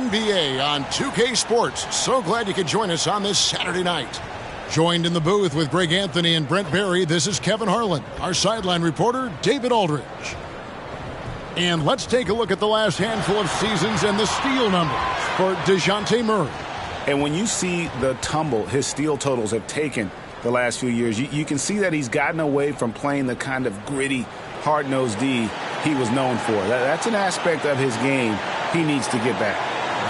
NBA on 2K Sports. So glad you could join us on this Saturday night. Joined in the booth with Greg Anthony and Brent Barry, this is Kevin Harlan. Our sideline reporter, David Aldridge. And let's take a look at the last handful of seasons and the steal numbers for DeJounte Murray. And when you see the tumble his steal totals have taken the last few years, you can see that he's gotten away from playing the kind of gritty, hard-nosed D he was known for. That's an aspect of his game he needs to get back.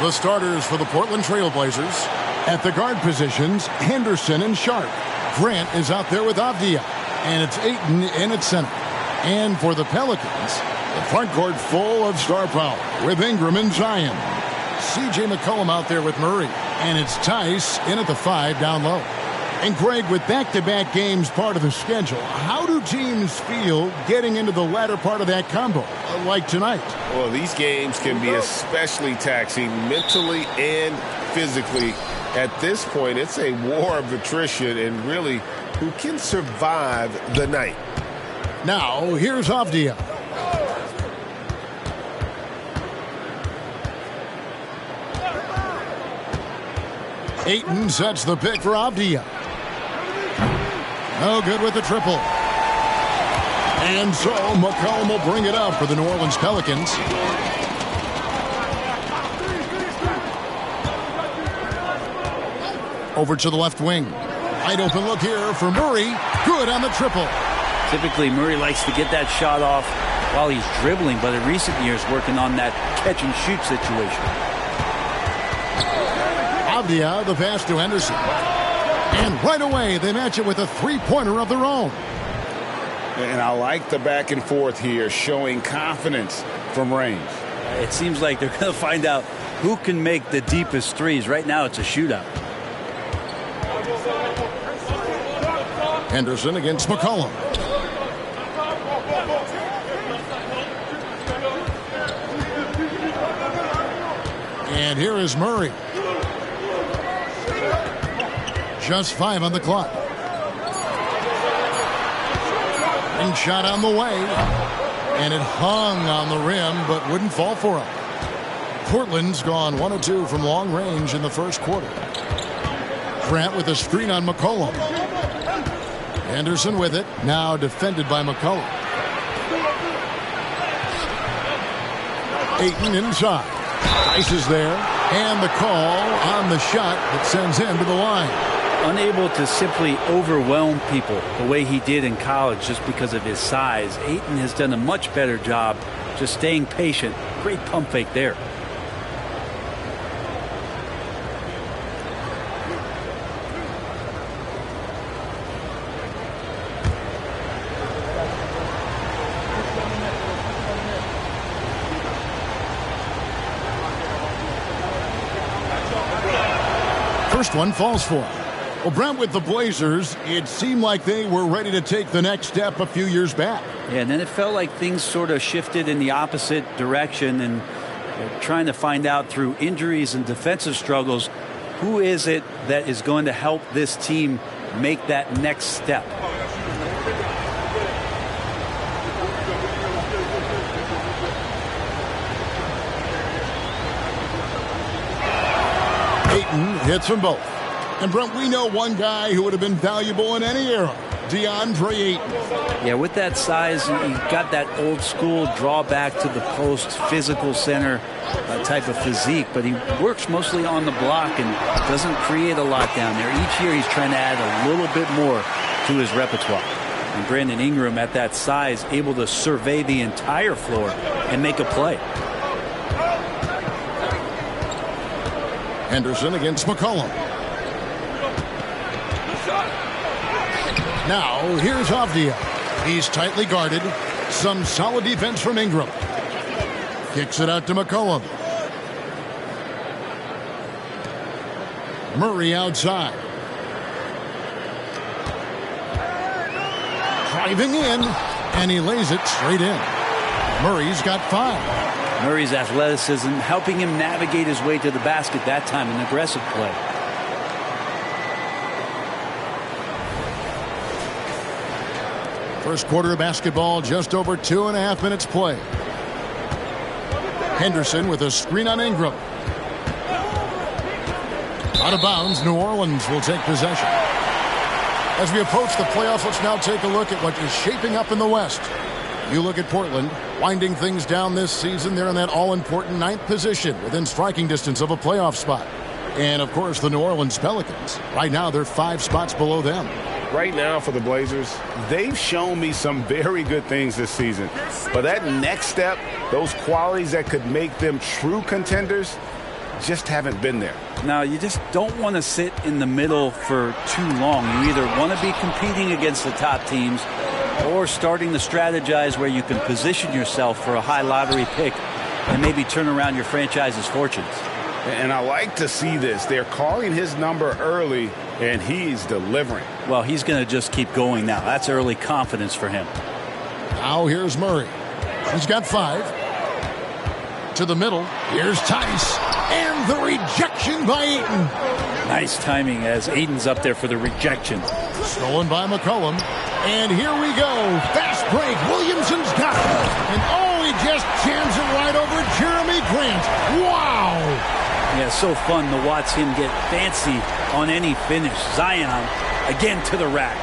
The starters for the Portland Trailblazers. At the guard positions, Henderson and Sharp. Grant is out there with Avdia. And it's Ayton in at center. And for the Pelicans, the front court full of star power with Ingram and Zion. C.J. McCollum out there with Murray. And it's Tice in at the 5 down low. And Greg, with back-to-back games part of the schedule, how do teams feel getting into the latter part of that combo, like tonight? Well, these games can be especially taxing mentally and physically. At this point, it's a war of attrition, and really, who can survive the night? Now, here's Avdia. Ayton sets the pick for Avdia. No good with the triple. And so McCollum will bring it up for the New Orleans Pelicans. Over to the left wing. Wide open look here for Murray. Good on the triple. Typically, Murray likes to get that shot off while he's dribbling, but in recent years, working on that catch-and-shoot situation. Avdia, the pass to Henderson. And right away, they match it with a three-pointer of their own. And I like the back and forth here, showing confidence from range. It seems like they're going to find out who can make the deepest threes. Right now, it's a shootout. Henderson against McCollum. And here is Murray. Just 5 on the clock. And shot on the way. And it hung on the rim, but wouldn't fall for him. Portland's gone 1 of 2 from long range in the first quarter. Grant with a screen on McCollum. Henderson with it. Now defended by McCollum. Ayton inside. Tice is there. And the call on the shot that sends him to the line. Unable to simply overwhelm people the way he did in college just because of his size. Ayton has done a much better job just staying patient. Great pump fake there. First one falls for him. Well, Brent, with the Blazers, it seemed like they were ready to take the next step a few years back. Yeah, and then it felt like things sort of shifted in the opposite direction, and trying to find out through injuries and defensive struggles, who is it that is going to help this team make that next step? Ayton hits them both. And, Brent, we know one guy who would have been valuable in any era, DeAndre Ayton. Yeah, with that size, he's got that old-school drawback to the post, physical center type of physique, but he works mostly on the block and doesn't create a lot down there. Each year he's trying to add a little bit more to his repertoire. And Brandon Ingram, at that size, able to survey the entire floor and make a play. Henderson against McCollum. Now, here's Avdia. He's tightly guarded. Some solid defense from Ingram. Kicks it out to McCollum. Murray outside. Driving in, and he lays it straight in. Murray's got 5. Murray's athleticism helping him navigate his way to the basket that time, an aggressive play. First quarter of basketball, just over 2.5 minutes play. Henderson with a screen on Ingram. Out of bounds, New Orleans will take possession. As we approach the playoffs, let's now take a look at what is shaping up in the West. You look at Portland, winding things down this season. They're in that all-important 9th position within striking distance of a playoff spot. And, of course, the New Orleans Pelicans. Right now, they're 5 spots below them. Right now for the Blazers, they've shown me some very good things this season. But that next step, those qualities that could make them true contenders, just haven't been there. Now, you just don't want to sit in the middle for too long. You either want to be competing against the top teams or starting to strategize where you can position yourself for a high lottery pick and maybe turn around your franchise's fortunes. And I like to see this. They're calling his number early, and he's delivering. Well, he's going to just keep going now. That's early confidence for him. Now here's Murray. He's got 5. To the middle. Here's Tice. And the rejection by Ayton. Nice timing as Aiton's up there for the rejection. Stolen by McCollum. And here we go. Fast break. Williamson's got it. And he just jams it right over Jeremy Grant. Wow. Yeah, so fun to watch him get fancy on any finish. Zion again to the rack.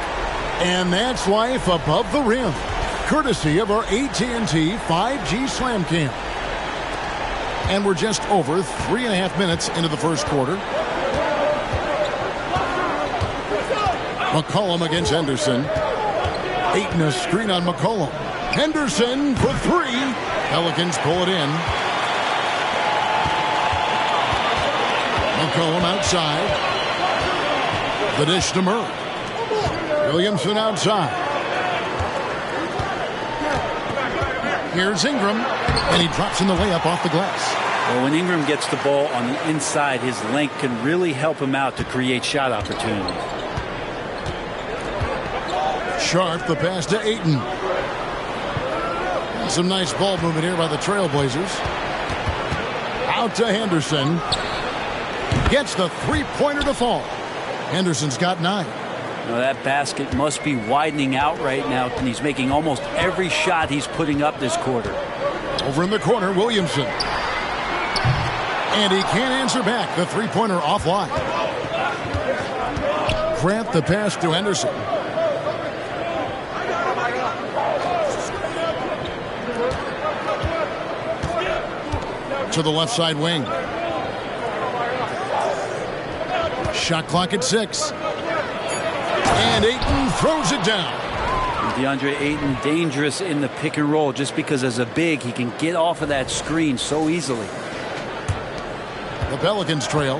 And that's life above the rim. Courtesy of our AT&T 5G Slam Cam. And we're just over 3.5 minutes into the first quarter. McCollum against Henderson. Ayton a screen on McCollum. Henderson for 3. Pelicans pull it in. McCollum outside. The dish to Murray. Williamson outside. Here's Ingram. And he drops in the layup off the glass. Well, when Ingram gets the ball on the inside, his length can really help him out to create shot opportunities. Sharp, the pass to Ayton. Some nice ball movement here by the Trailblazers. Out to Henderson. Gets the three-pointer to fall. Henderson's got 9. Now that basket must be widening out right now, and he's making almost every shot he's putting up this quarter. Over in the corner, Williamson. And he can't answer back. The three-pointer offline. Grant the pass to Henderson. To the left side wing. Shot clock at 6. And Ayton throws it down. DeAndre Ayton dangerous in the pick and roll just because as a big he can get off of that screen so easily. The Pelicans trail.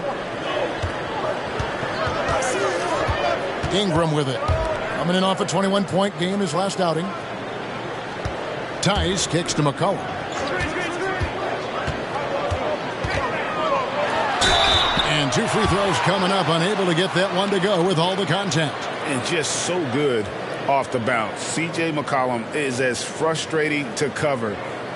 Ingram with it. Coming in off a 21-point game his last outing. Tice kicks to McCollum. And 2 free throws coming up. Unable to get that one to go with all the contact. And just so good off the bounce. C.J. McCollum is as frustrating to cover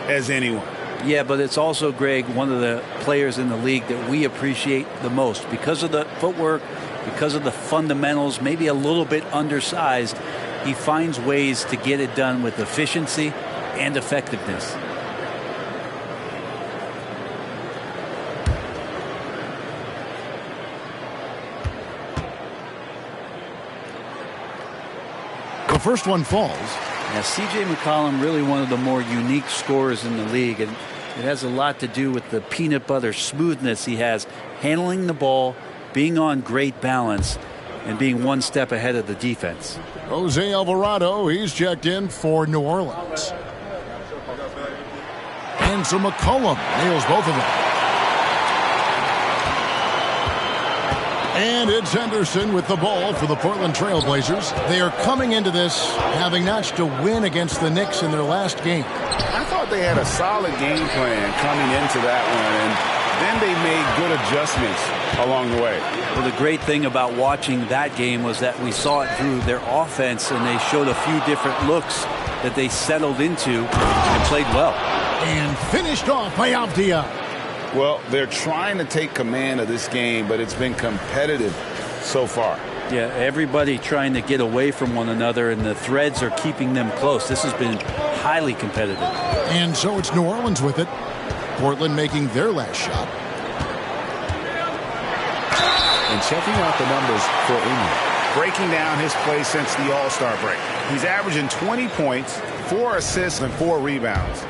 as anyone. Yeah, but it's also, Greg, one of the players in the league that we appreciate the most because of the footwork, because of the fundamentals, maybe a little bit undersized. He finds ways to get it done with efficiency and effectiveness. The first one falls. Now, C.J. McCollum, really one of the more unique scorers in the league, and it has a lot to do with the peanut butter smoothness he has, handling the ball, being on great balance, and being one step ahead of the defense. Jose Alvarado, he's checked in for New Orleans. And so McCollum nails both of them. And it's Henderson with the ball for the Portland Trailblazers. They are coming into this having notched a win against the Knicks in their last game. I thought they had a solid game plan coming into that one, and then they made good adjustments along the way. Well, the great thing about watching that game was that we saw it through their offense, and they showed a few different looks that they settled into and played well. And finished off by Avdia. Well, they're trying to take command of this game, but it's been competitive so far. Yeah, everybody trying to get away from one another, and the threads are keeping them close. This has been highly competitive. And so it's New Orleans with it. Portland making their last shot. And And checking out the numbers for Ingram. Breaking down his play since the All-Star break. He's averaging 20 points, 4 assists, and 4 rebounds.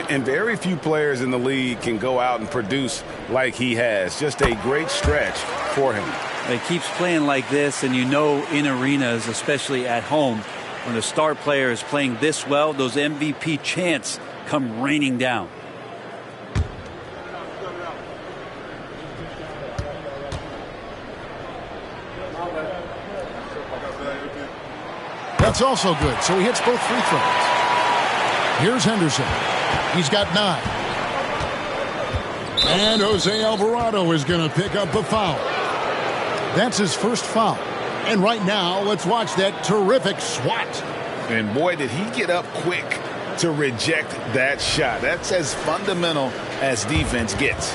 And very few players in the league can go out and produce like he has. Just a great stretch for him. He keeps playing like this, and you know in arenas, especially at home, when a star player is playing this well, those MVP chants come raining down. That's also good, so he hits both free throws. Here's Henderson. He's got 9. And Jose Alvarado is going to pick up a foul. That's his first foul. And right now, let's watch that terrific swat. And boy, did he get up quick to reject that shot. That's as fundamental as defense gets.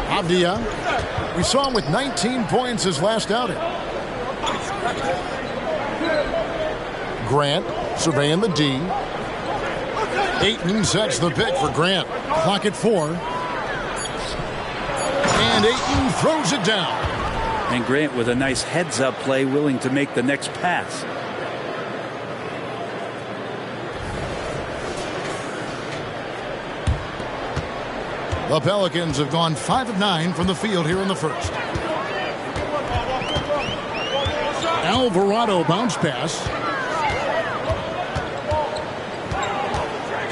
Avdia. We saw him with 19 points his last outing. Grant surveying the D. Ayton sets the pick for Grant. Clock at 4. And Ayton throws it down. And Grant with a nice heads-up play, willing to make the next pass. The Pelicans have gone 5 of 9 from the field here in the first. Alvarado bounce pass.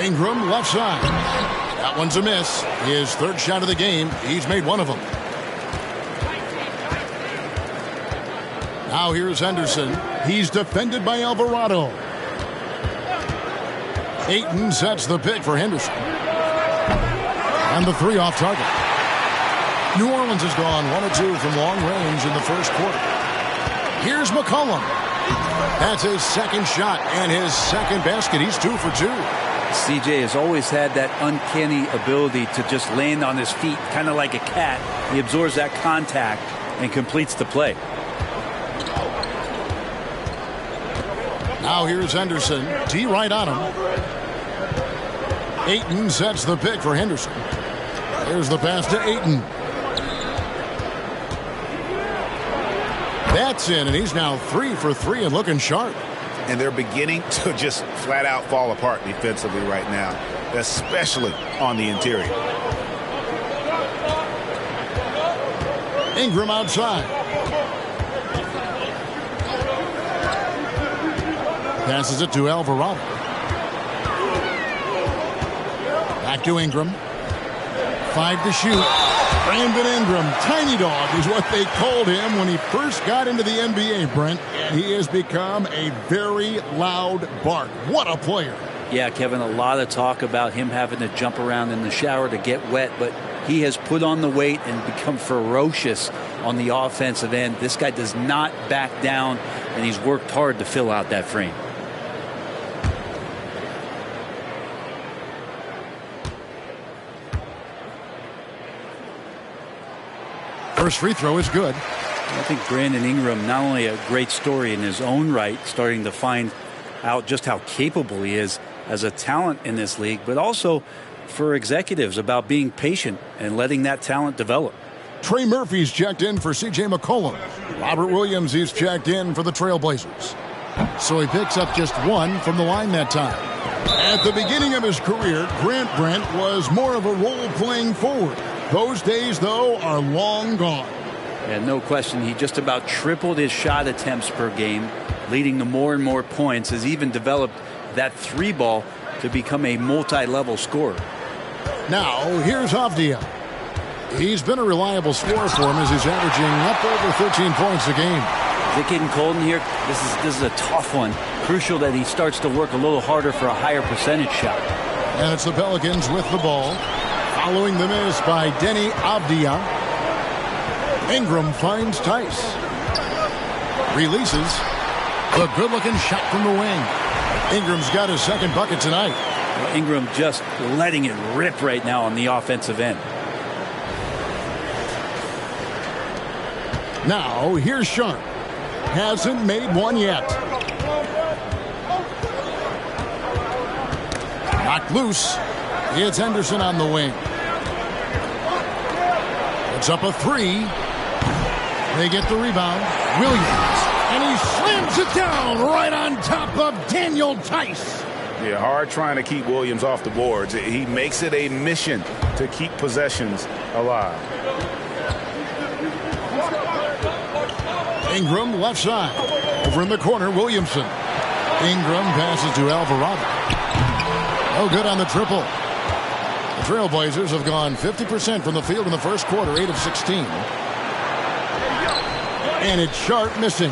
Ingram left side. That one's a miss. His third shot of the game. He's made one of them. Now here's Henderson. He's defended by Alvarado. Ayton sets the pick for Henderson. And the 3 off target. New Orleans has gone 1 of 2 from long range in the first quarter. Here's McCollum. That's his second shot and his second basket. He's 2 for 2. CJ has always had that uncanny ability to just land on his feet, kind of like a cat. He absorbs that contact and completes the play. Now here's Henderson. D right on him. Ayton sets the pick for Henderson. There's the pass to Ayton. That's in, and he's now 3 for 3 and looking sharp. And they're beginning to just flat out fall apart defensively right now, especially on the interior. Ingram outside. Passes it to Alvarado. Back to Ingram. 5 to shoot. Brandon Ingram, tiny dog, is what they called him when he first got into the NBA, Brent. And he has become a very loud bark. What a player. Yeah, Kevin, a lot of talk about him having to jump around in the shower to get wet, but he has put on the weight and become ferocious on the offensive end. This guy does not back down, and he's worked hard to fill out that frame. First free throw is good. I think Brandon Ingram, not only a great story in his own right, starting to find out just how capable he is as a talent in this league, but also for executives about being patient and letting that talent develop. Trey Murphy's checked in for C.J. McCollum. Robert Williams, he's checked in for the Trailblazers. So he picks up just 1 from the line that time. At the beginning of his career, Grant Brent was more of a role-playing forward. Those days, though, are long gone. And no question, he just about tripled his shot attempts per game, leading to more and more points, has even developed that 3-ball to become a multi-level scorer. Now, here's Avdia. He's been a reliable scorer for him as he's averaging up over 13 points a game. Is it getting cold in here? This is a tough one. Crucial that he starts to work a little harder for a higher percentage shot. And it's the Pelicans with the ball. Following the miss by Denny Avdia. Ingram finds Tice. Releases. A good-looking shot from the wing. Ingram's got his second bucket tonight. Well, Ingram just letting it rip right now on the offensive end. Now, here's Sharp. Hasn't made one yet. Knocked loose. It's Henderson on the wing. It's up a three. They get the rebound. Williams. And he slams it down right on top of Daniel Tice. Yeah, hard trying to keep Williams off the boards. He makes it a mission to keep possessions alive. Ingram left side. Over in the corner, Williamson. Ingram passes to Alvarado. Oh, good on the triple. The Trailblazers have gone 50% from the field in the first quarter, 8 of 16. And it's Sharp missing.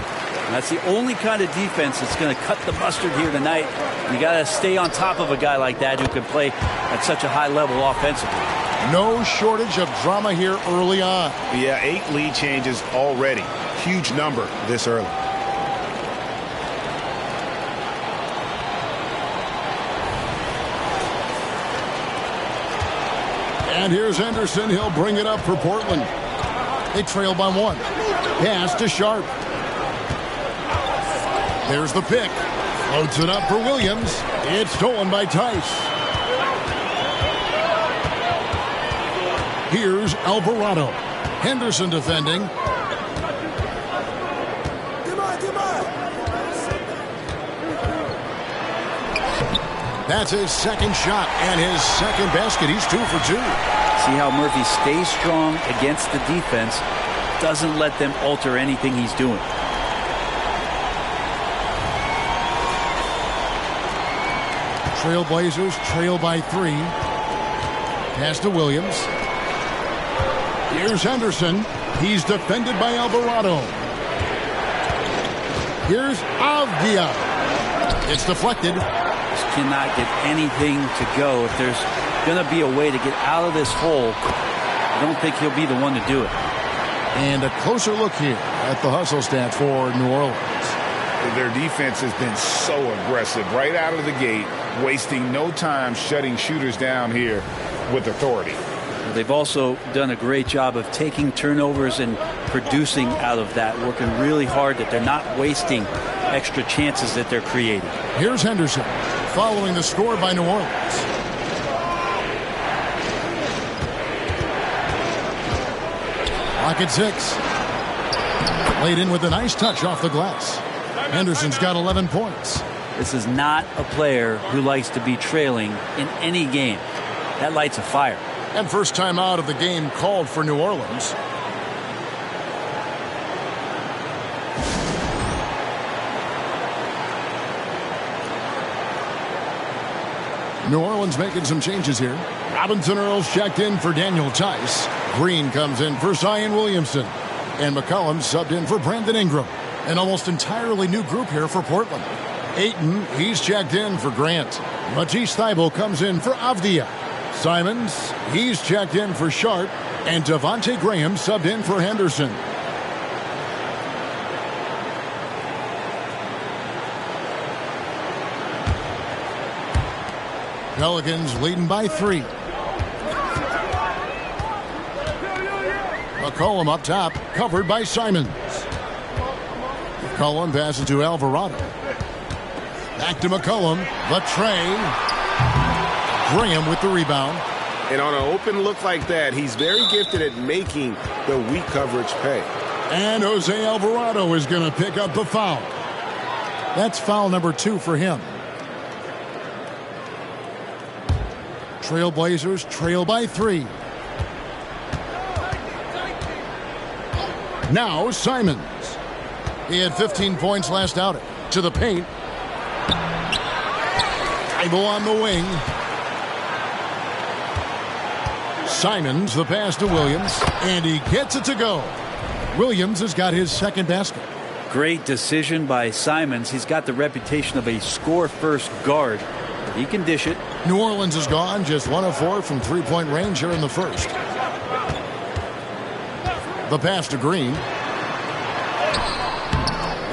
That's the only kind of defense that's going to cut the mustard here tonight. You got to stay on top of a guy like that who can play at such a high level offensively. No shortage of drama here early on. Yeah, 8 lead changes already. Huge number this early. And here's Henderson. He'll bring it up for Portland. They trail by 1. Pass to Sharp. There's the pick. Floats it up for Williams. It's stolen by Tice. Here's Alvarado. Henderson defending. That's his second shot and his second basket. He's 2 for 2. See how Murphy stays strong against the defense. Doesn't let them alter anything he's doing. Trailblazers trail by 3. Pass to Williams. Here's Henderson. He's defended by Alvarado. Here's Avdia. It's deflected. Just cannot get anything to go. If there's going to be a way to get out of this hole, I don't think he'll be the one to do it. And a closer look here at the hustle stats for New Orleans. Their defense has been so aggressive right out of the gate, wasting no time shutting shooters down here with authority. They've also done a great job of taking turnovers and producing out of that, working really hard that they're not wasting extra chances that they're creating. Here's Henderson following the score by New Orleans. Lock at 6. Laid in with a nice touch off the glass. Henderson's got 11 points. This is not a player who likes to be trailing in any game. That lights a fire. And first time out of the game called for New Orleans. New Orleans making some changes here. Robinson Earls checked in for Daniel Tice. Green comes in for Zion Williamson. And McCollum subbed in for Brandon Ingram. An almost entirely new group here for Portland. Ayton, he's checked in for Grant. Matisse Thybulle comes in for Avdia. Simons, he's checked in for Sharp. And Devontae Graham subbed in for Henderson. Pelicans leading by 3. McCollum up top, covered by Simons. McCollum passes to Alvarado. Back to McCollum. The tray. Graham with the rebound. And on an open look like that, he's very gifted at making the weak coverage pay. And Jose Alvarado is going to pick up the foul. That's foul number 2 for him. Trailblazers trail by 3. Now Simons. He had 15 points last outing. To the paint. Thybulle on the wing. Simons, the pass to Williams. And he gets it to go. Williams has got his second basket. Great decision by Simons. He's got the reputation of a score-first guard. But he can dish it. New Orleans is gone. Just 1 of 4 from three-point range here in the first. The pass to Green.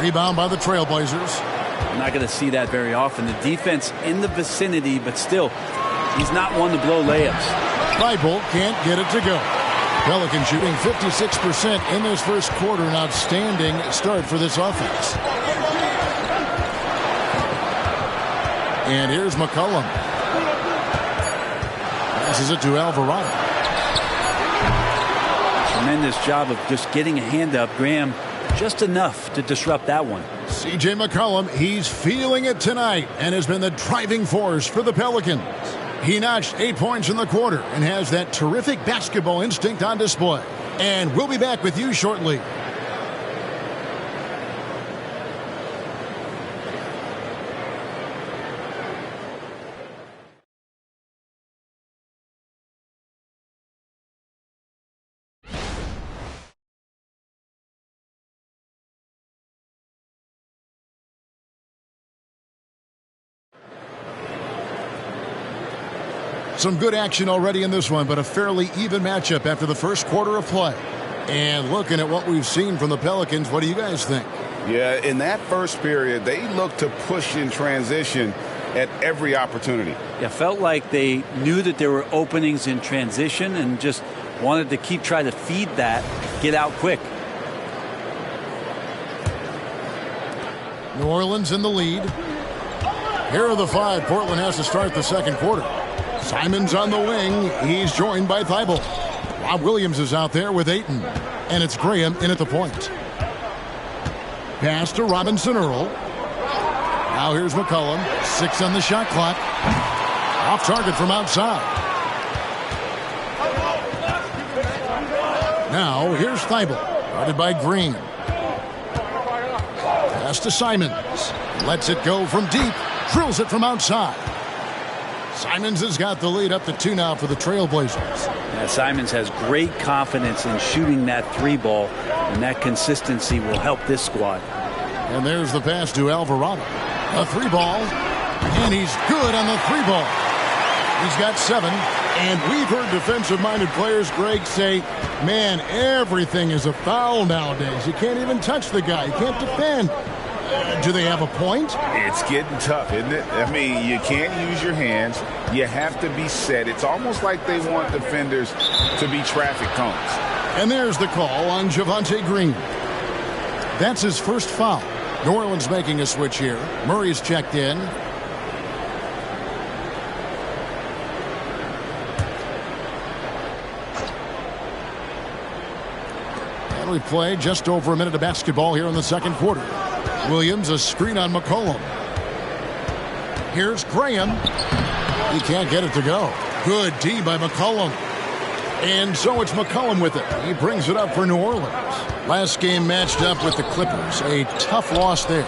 Rebound by the Trailblazers. I'm not going to see that very often. The defense in the vicinity, but still, he's not one to blow layups. Thybulle can't get it to go. Pelicans shooting 56% in this first quarter. An outstanding start for this offense. And here's McCollum. Passes it to Alvarado. Tremendous job of just getting a hand up. Graham, just enough to disrupt that one. C.J. McCollum, he's feeling it tonight and has been the driving force for the Pelicans. He notched 8 points in the quarter and has that terrific basketball instinct on display. And we'll be back with you shortly. Some good action already in this one, but a fairly even matchup after the first quarter of play. And looking at what we've seen from the Pelicans, what do you guys think? Yeah, in that first period, they looked to push in transition at every opportunity. Yeah, felt like they knew that there were openings in transition and just wanted to keep trying to feed that, get out quick. New Orleans in the lead. Here are the five Portland has to start the second quarter. Simons on the wing. He's joined by Thibault. Rob Williams is out there with Ayton. And it's Graham in at the point. Pass to Robinson Earl. Now here's McCollum. 6 on the shot clock. Off target from outside. Now here's Thibault. Guarded by Green. Pass to Simons. Lets it go from deep. Drills it from outside. Simons has got the lead up to 2 now for the Trailblazers. Yeah, Simons has great confidence in shooting that 3 ball, and that consistency will help this squad. And there's the pass to Alvarado. A 3 ball, and he's good on the 3 ball. He's got 7, and we've heard defensive-minded players, Greg, say, man, everything is a foul nowadays. You can't even touch the guy. You can't defend. Do they have a point? It's getting tough, isn't it? I mean, you can't use your hands. You have to be set. It's almost like they want defenders to be traffic cones. And there's the call on Javonte Green. That's his first foul. New Orleans making a switch here. Murray's checked in. And we play just over a minute of basketball here in the second quarter. Williams, a screen on McCollum. Here's Graham. He can't get it to go. Good D by McCollum. And so it's McCollum with it. He brings it up for New Orleans. Last game matched up with the Clippers. A tough loss there.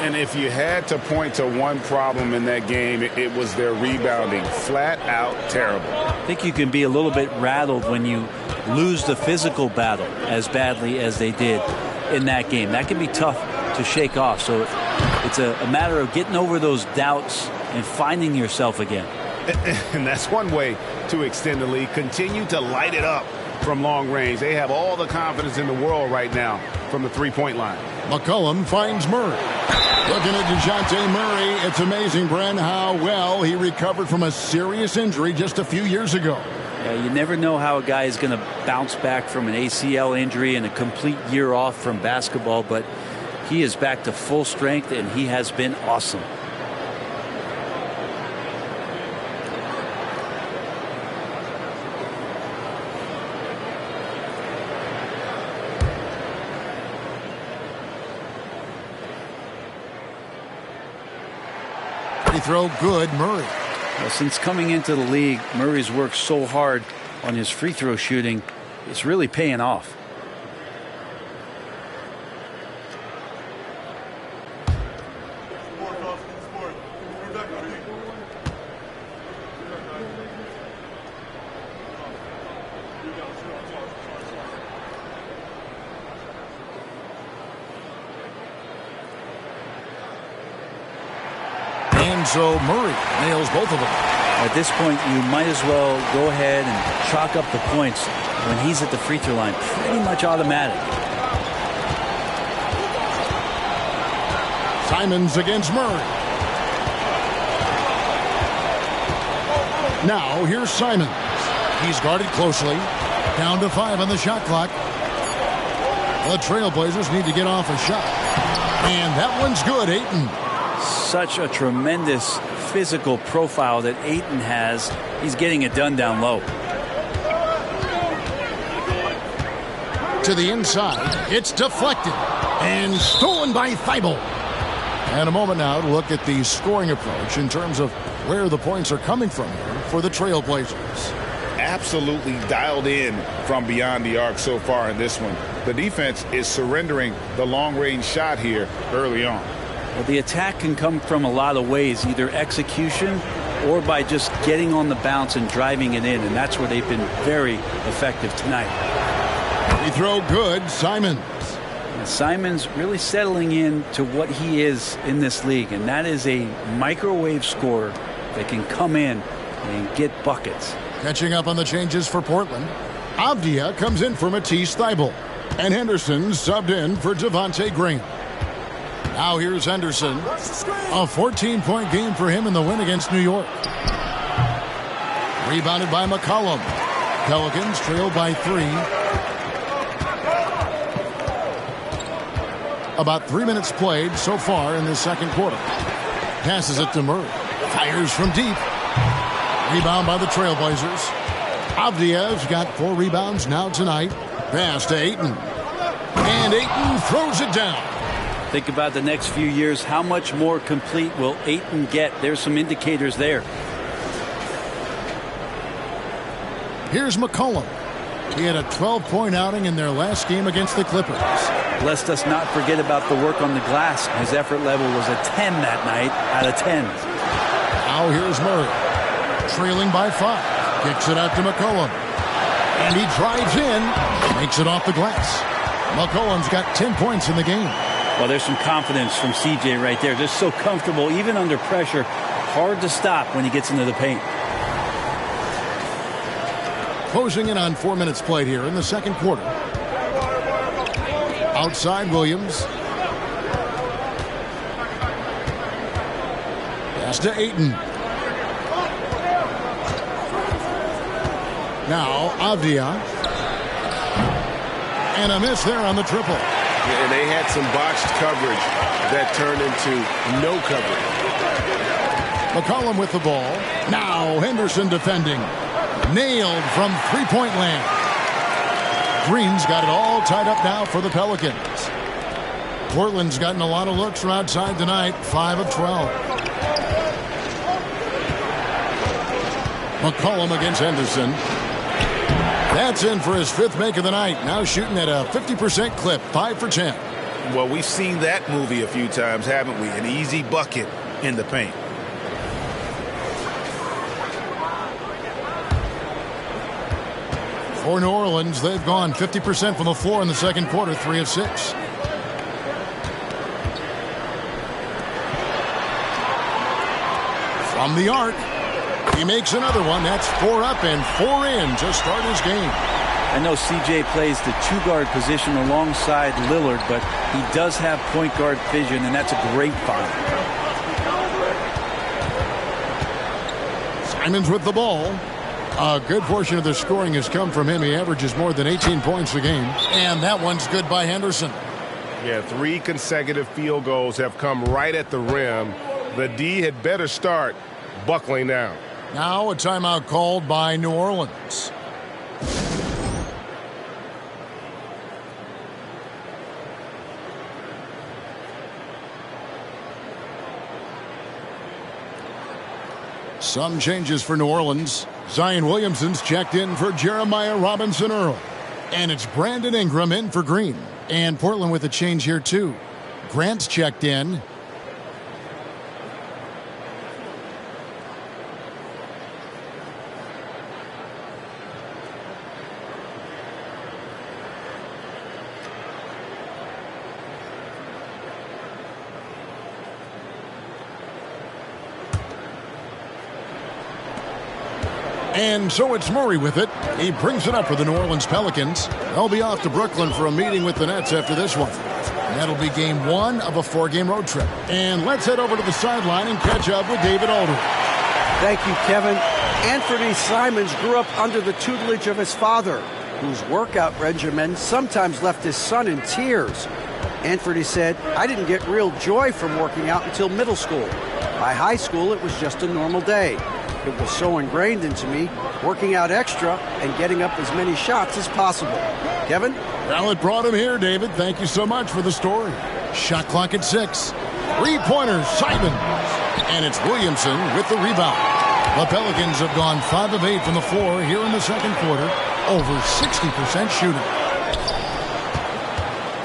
And if you had to point to one problem in that game, it was their rebounding. Flat out terrible. I think you can be a little bit rattled when you lose the physical battle as badly as they did in that game. That can be tough to shake off. So it's a matter of getting over those doubts and finding yourself again. And that's one way to extend the lead. Continue to light it up from long range. They have all the confidence in the world right now from the three-point line. McCollum finds Murray. Looking at DeJounte Murray, it's amazing, Bren, how well he recovered from a serious injury just a few years ago. Yeah, you never know how a guy is going to bounce back from an ACL injury and a complete year off from basketball, but he is back to full strength, and he has been awesome. Free throw good, Murray. Well, since coming into the league, Murray's worked so hard on his free throw shooting. It's really paying off. So Murray nails both of them. At this point, you might as well go ahead and chalk up the points when he's at the free throw line. Pretty much automatic. Simons against Murray. Now here's Simons. He's guarded closely. Down to 5 on the shot clock. The Trailblazers need to get off a shot. And that one's good, Ayton. Such a tremendous physical profile that Ayton has. He's getting it done down low. To the inside. It's deflected. And stolen by Thibault. And a moment now to look at the scoring approach in terms of where the points are coming from here for the Trailblazers. Absolutely dialed in from beyond the arc so far in this one. The defense is surrendering the long-range shot here early on. Well, the attack can come from a lot of ways, either execution or by just getting on the bounce and driving it in, and that's where they've been very effective tonight. Free throw good, Simons. And Simons really settling in to what he is in this league, and that is a microwave scorer that can come in and get buckets. Catching up on the changes for Portland. Avdia comes in for Matisse Thybulle. And Henderson subbed in for Devontae Graham. Now here's Henderson. A 14-point game for him in the win against New York. Rebounded by McCollum. Pelicans trail by 3. About 3 minutes played so far in the second quarter. Passes it to Murray. Fires from deep. Rebound by the Trailblazers. Avdia's got 4 rebounds now tonight. Pass to Ayton. And Ayton throws it down. Think about the next few years. How much more complete will Ayton get? There's some indicators there. Here's McCollum. He had a 12-point outing in their last game against the Clippers. Let us not forget about the work on the glass. His effort level was a 10 that night out of 10. Now here's Murray. Trailing by 5. Kicks it out to McCollum. And he drives in. Makes it off the glass. McCollum's got 10 points in the game. Well, there's some confidence from CJ right there. Just so comfortable, even under pressure. Hard to stop when he gets into the paint. Closing in on 4 minutes played here in the second quarter. Outside Williams. Pass to Ayton. Now Avdia. And a miss there on the triple. Yeah, and they had some botched coverage that turned into no coverage. McCollum with the ball. Now Henderson defending. Nailed from three-point land. Green's got it all tied up now for the Pelicans. Portland's gotten a lot of looks from outside tonight. 5 of 12. McCollum against Henderson. That's in for his 5th make of the night. Now shooting at a 50% clip. 5 for 10. Well, we've seen that movie a few times, haven't we? An easy bucket in the paint. For New Orleans, they've gone 50% from the floor in the second quarter, 3 of 6. From the arc, he makes another one. That's 4 up and 4 in to start his game. I know CJ plays the 2-guard position alongside Lillard, but he does have point guard vision, and that's a great find. Simons with the ball. A good portion of the scoring has come from him. He averages more than 18 points a game. And that one's good by Henderson. Yeah, 3 consecutive field goals have come right at the rim. The D had better start buckling down. Now a timeout called by New Orleans. Some changes for New Orleans. Zion Williamson's checked in for Jeremiah Robinson-Earl. And it's Brandon Ingram in for Green. And Portland with a change here, too. Grant's checked in. And so it's Murray with it. He brings it up for the New Orleans Pelicans. They'll be off to Brooklyn for a meeting with the Nets after this one. That'll be game 1 of a 4-game road trip. And let's head over to the sideline and catch up with David Aldridge. Thank you, Kevin. Anthony Simons grew up under the tutelage of his father, whose workout regimen sometimes left his son in tears. Anthony said, "I didn't get real joy from working out until middle school. By high school, it was just a normal day. It was so ingrained into me, working out extra and getting up as many shots as possible." Kevin? Well, it brought him here, David. Thank you so much for the story. Shot clock at 6. Three-pointers, Simons. And it's Williamson with the rebound. The Pelicans have gone 5 of 8 from the floor here in the second quarter. Over 60% shooting.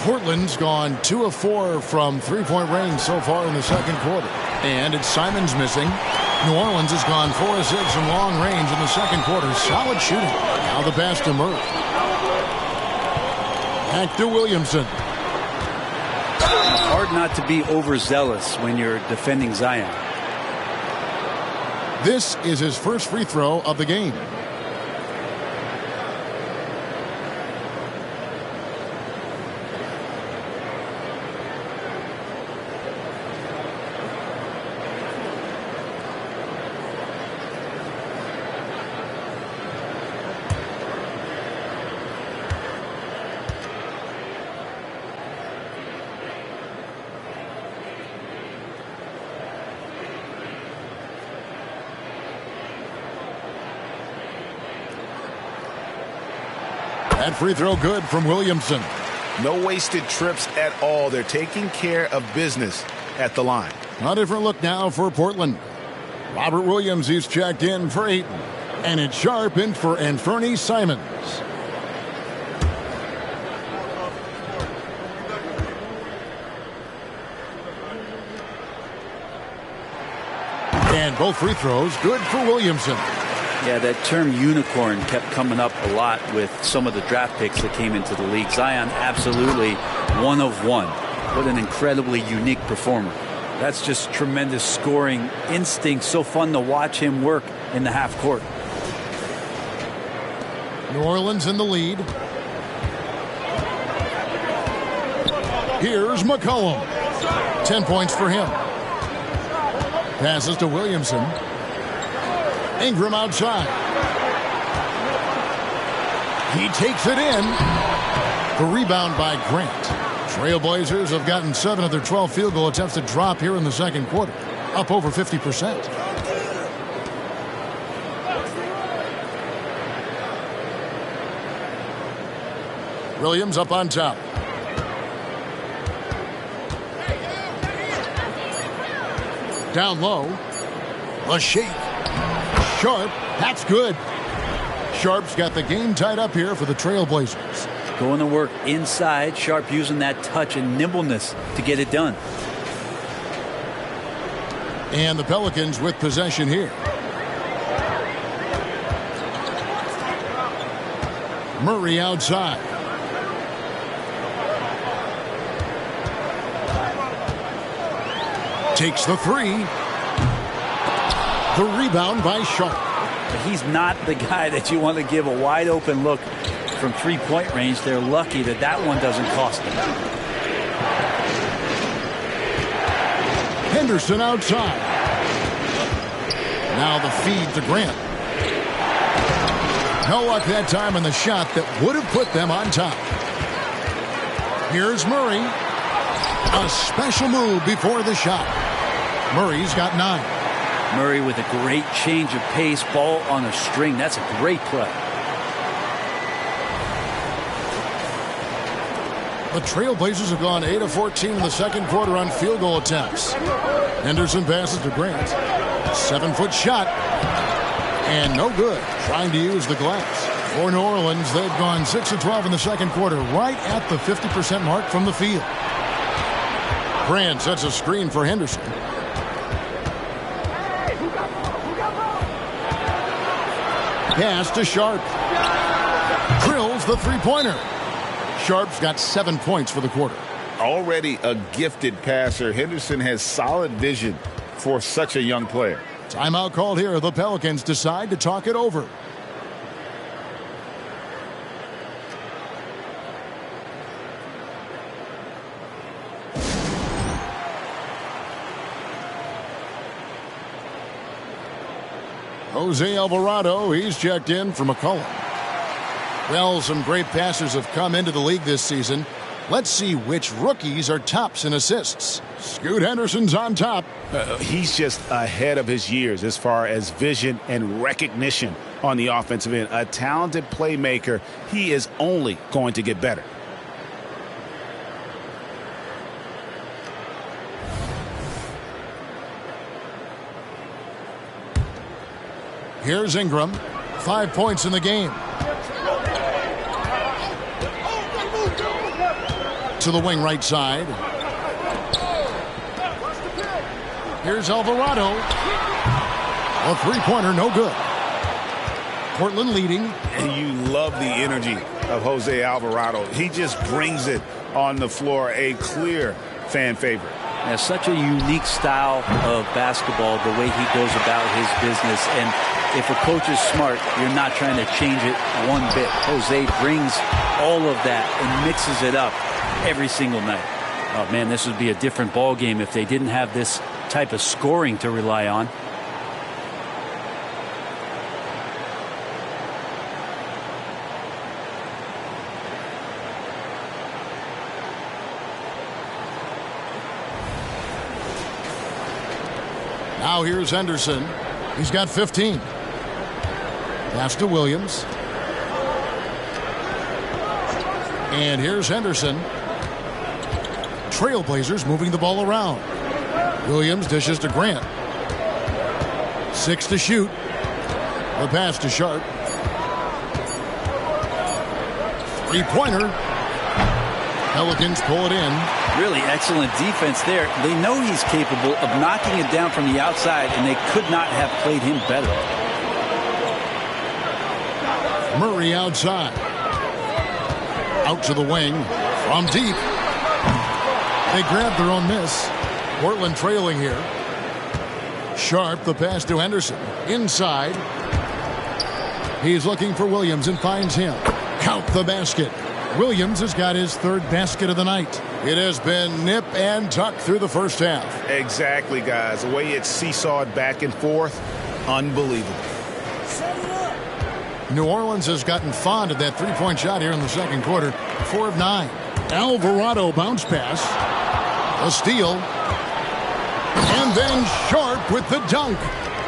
Portland's gone 2 of 4 from three-point range so far in the second quarter. And it's Simons missing. New Orleans has gone 4 of 6 from long range in the second quarter. Solid shooting. Now the pass to Murray. Back to Williamson. Hard not to be overzealous when you're defending Zion. This is his first free throw of the game. That free throw good from Williamson. No wasted trips at all. They're taking care of business at the line. A different look now for Portland. Robert Williams, he's checked in for Ayton. And it's Sharp in for Anthony Simons. And both free throws good for Williamson. Yeah, that term unicorn kept coming up a lot with some of the draft picks that came into the league. Zion, absolutely one of one. What an incredibly unique performer. That's just tremendous scoring instinct. So fun to watch him work in the half court. New Orleans in the lead. Here's McCollum. 10 points for him. Passes to Williamson. Ingram outside. He takes it in. The rebound by Grant. Trailblazers have gotten 7 of their 12 field goal attempts to drop here in the second quarter. Up over 50%. Williams up on top. Down low. A shake. Sharp. That's good. Sharp's got the game tied up here for the Trailblazers. Going to work inside. Sharp using that touch and nimbleness to get it done. And the Pelicans with possession here. Murray outside. Takes the three. The rebound by Sharp. He's not the guy that you want to give a wide open look from three-point range. They're lucky that that one doesn't cost them. Henderson outside. Now the feed to Grant. No luck that time on the shot that would have put them on top. Here's Murray. A special move before the shot. Murray's got 9. Murray with a great change of pace, ball on a string. That's a great play. The Trailblazers have gone 8 of 14 in the second quarter on field goal attempts. Henderson passes to Grant. 7-foot shot. And no good. Trying to use the glass. For New Orleans, they've gone 6 of 12 in the second quarter, right at the 50% mark from the field. Grant sets a screen for Henderson. Pass to Sharp. Drills the three-pointer. Sharp's got 7 points for the quarter. Already a gifted passer, Henderson has solid vision for such a young player. Timeout called here. The Pelicans decide to talk it over. Jose Alvarado, he's checked in for McCollum. Well, some great passers have come into the league this season. Let's see which rookies are tops in assists. Scoot Henderson's on top. He's just ahead of his years as far as vision and recognition on the offensive end. A talented playmaker. He is only going to get better. Here's Ingram. 5 points in the game. To the wing right side. Here's Alvarado. A three-pointer, no good. Portland leading. And you love the energy of Jose Alvarado. He just brings it on the floor. A clear fan favorite. Has such a unique style of basketball, the way he goes about his business. And if a coach is smart, you're not trying to change it one bit. Jose brings all of that and mixes it up every single night. Oh, man, this would be a different ball game if they didn't have this type of scoring to rely on. Now here's Henderson. He's got 15. Pass to Williams. And here's Henderson. Trailblazers moving the ball around. Williams dishes to Grant. 6 to shoot. The pass to Sharp. Three-pointer. Pelicans pull it in. Really excellent defense there. They know he's capable of knocking it down from the outside, and they could not have played him better. Murray outside. Out to the wing. From deep. They grab their own miss. Portland trailing here. Sharp, the pass to Henderson. Inside. He's looking for Williams and finds him. Count the basket. Williams has got his third basket of the night. It has been nip and tuck through the first half. Exactly, guys. The way it's seesawed back and forth, unbelievable. New Orleans has gotten fond of that three-point shot here in the second quarter. 4 of 9. Alvarado bounce pass. A steal. And then Sharp with the dunk.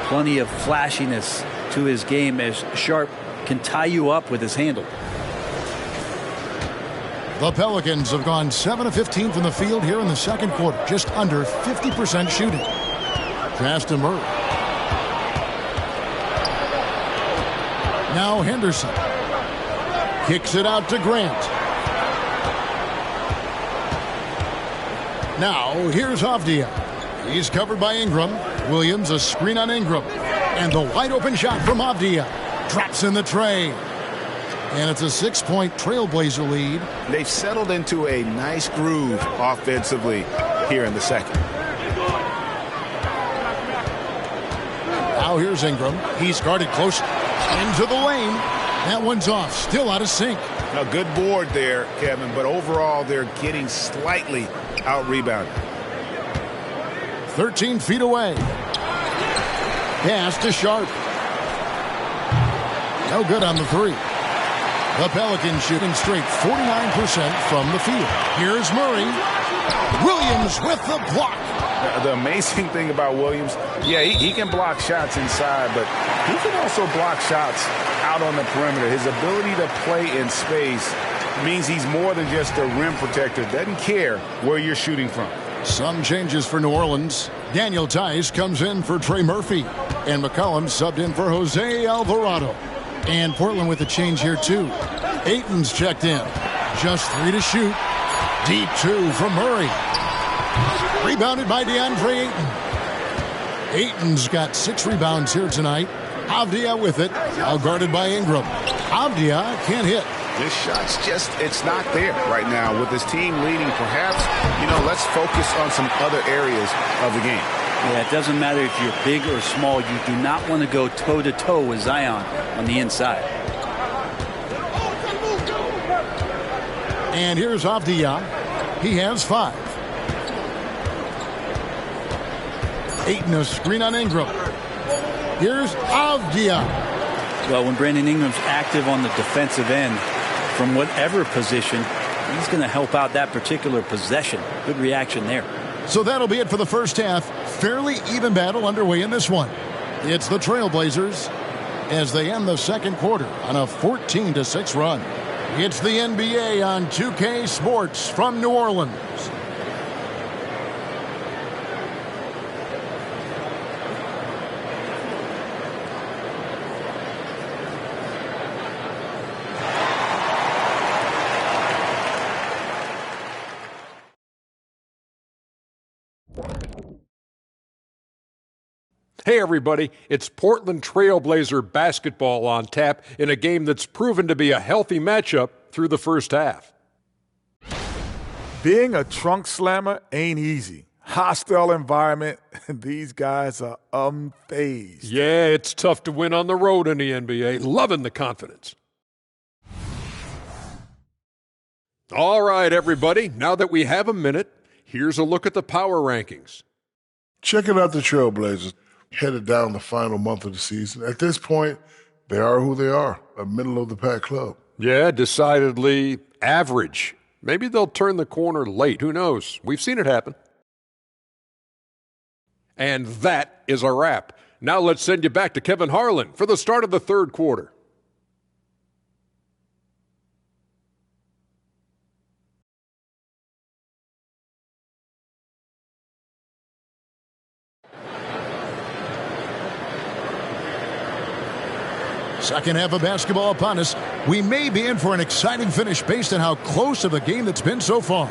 Plenty of flashiness to his game as Sharp can tie you up with his handle. The Pelicans have gone 7 of 15 from the field here in the second quarter. Just under 50% shooting. Pass to Murray. Now Henderson. Kicks it out to Grant. Now here's Avdia. He's covered by Ingram. Williams a screen on Ingram. And the wide open shot from Avdia. Drops in the tray. And it's a 6-point Trailblazer lead. They've settled into a nice groove offensively here in the second. Now here's Ingram. He's guarded close into the lane. That one's off. Still out of sync. A good board there, Kevin, but overall they're getting slightly out-rebounded. 13 feet away. Pass to Sharp. No good on the three. The Pelicans shooting straight 49% from the field. Here's Murray. Williams with the block. The amazing thing about Williams, he can block shots inside, but he can also block shots out on the perimeter. His ability to play in space means he's more than just a rim protector. Doesn't care where you're shooting from. Some changes for New Orleans. Daniel Tice comes in for Trey Murphy. And McCollum subbed in for Jose Alvarado. And Portland with a change here, too. Ayton's checked in. Just 3 to shoot. Deep 2 from Murray. Rebounded by DeAndre Ayton. Ayton's got 6 rebounds here tonight. Avdia with it. Now guarded by Ingram. Avdia can't hit. This shot's it's not there right now with his team leading. Perhaps, let's focus on some other areas of the game. Yeah, it doesn't matter if you're big or small. You do not want to go toe-to-toe with Zion on the inside. And here's Avdia. He has 5. Ayton a screen on Ingram. Here's Avdia. Well, when Brandon Ingram's active on the defensive end, from whatever position, he's going to help out that particular possession. Good reaction there. So that'll be it for the first half. Fairly even battle underway in this one. It's the Trailblazers as they end the second quarter on a 14-6 run. It's the NBA on 2K Sports from New Orleans. Hey everybody, it's Portland Trailblazer basketball on tap in a game that's proven to be a healthy matchup through the first half. Being a trunk slammer ain't easy. Hostile environment, these guys are unfazed. Yeah, it's tough to win on the road in the NBA. Loving the confidence. All right, everybody, now that we have a minute, here's a look at the power rankings. Checking out the Trailblazers. Headed down the final month of the season. At this point, they are who they are, a middle-of-the-pack club. Yeah, decidedly average. Maybe they'll turn the corner late. Who knows? We've seen it happen. And that is a wrap. Now let's send you back to Kevin Harlan for the start of the third quarter. Second half of basketball upon us. We may be in for an exciting finish based on how close of a game that's been so far.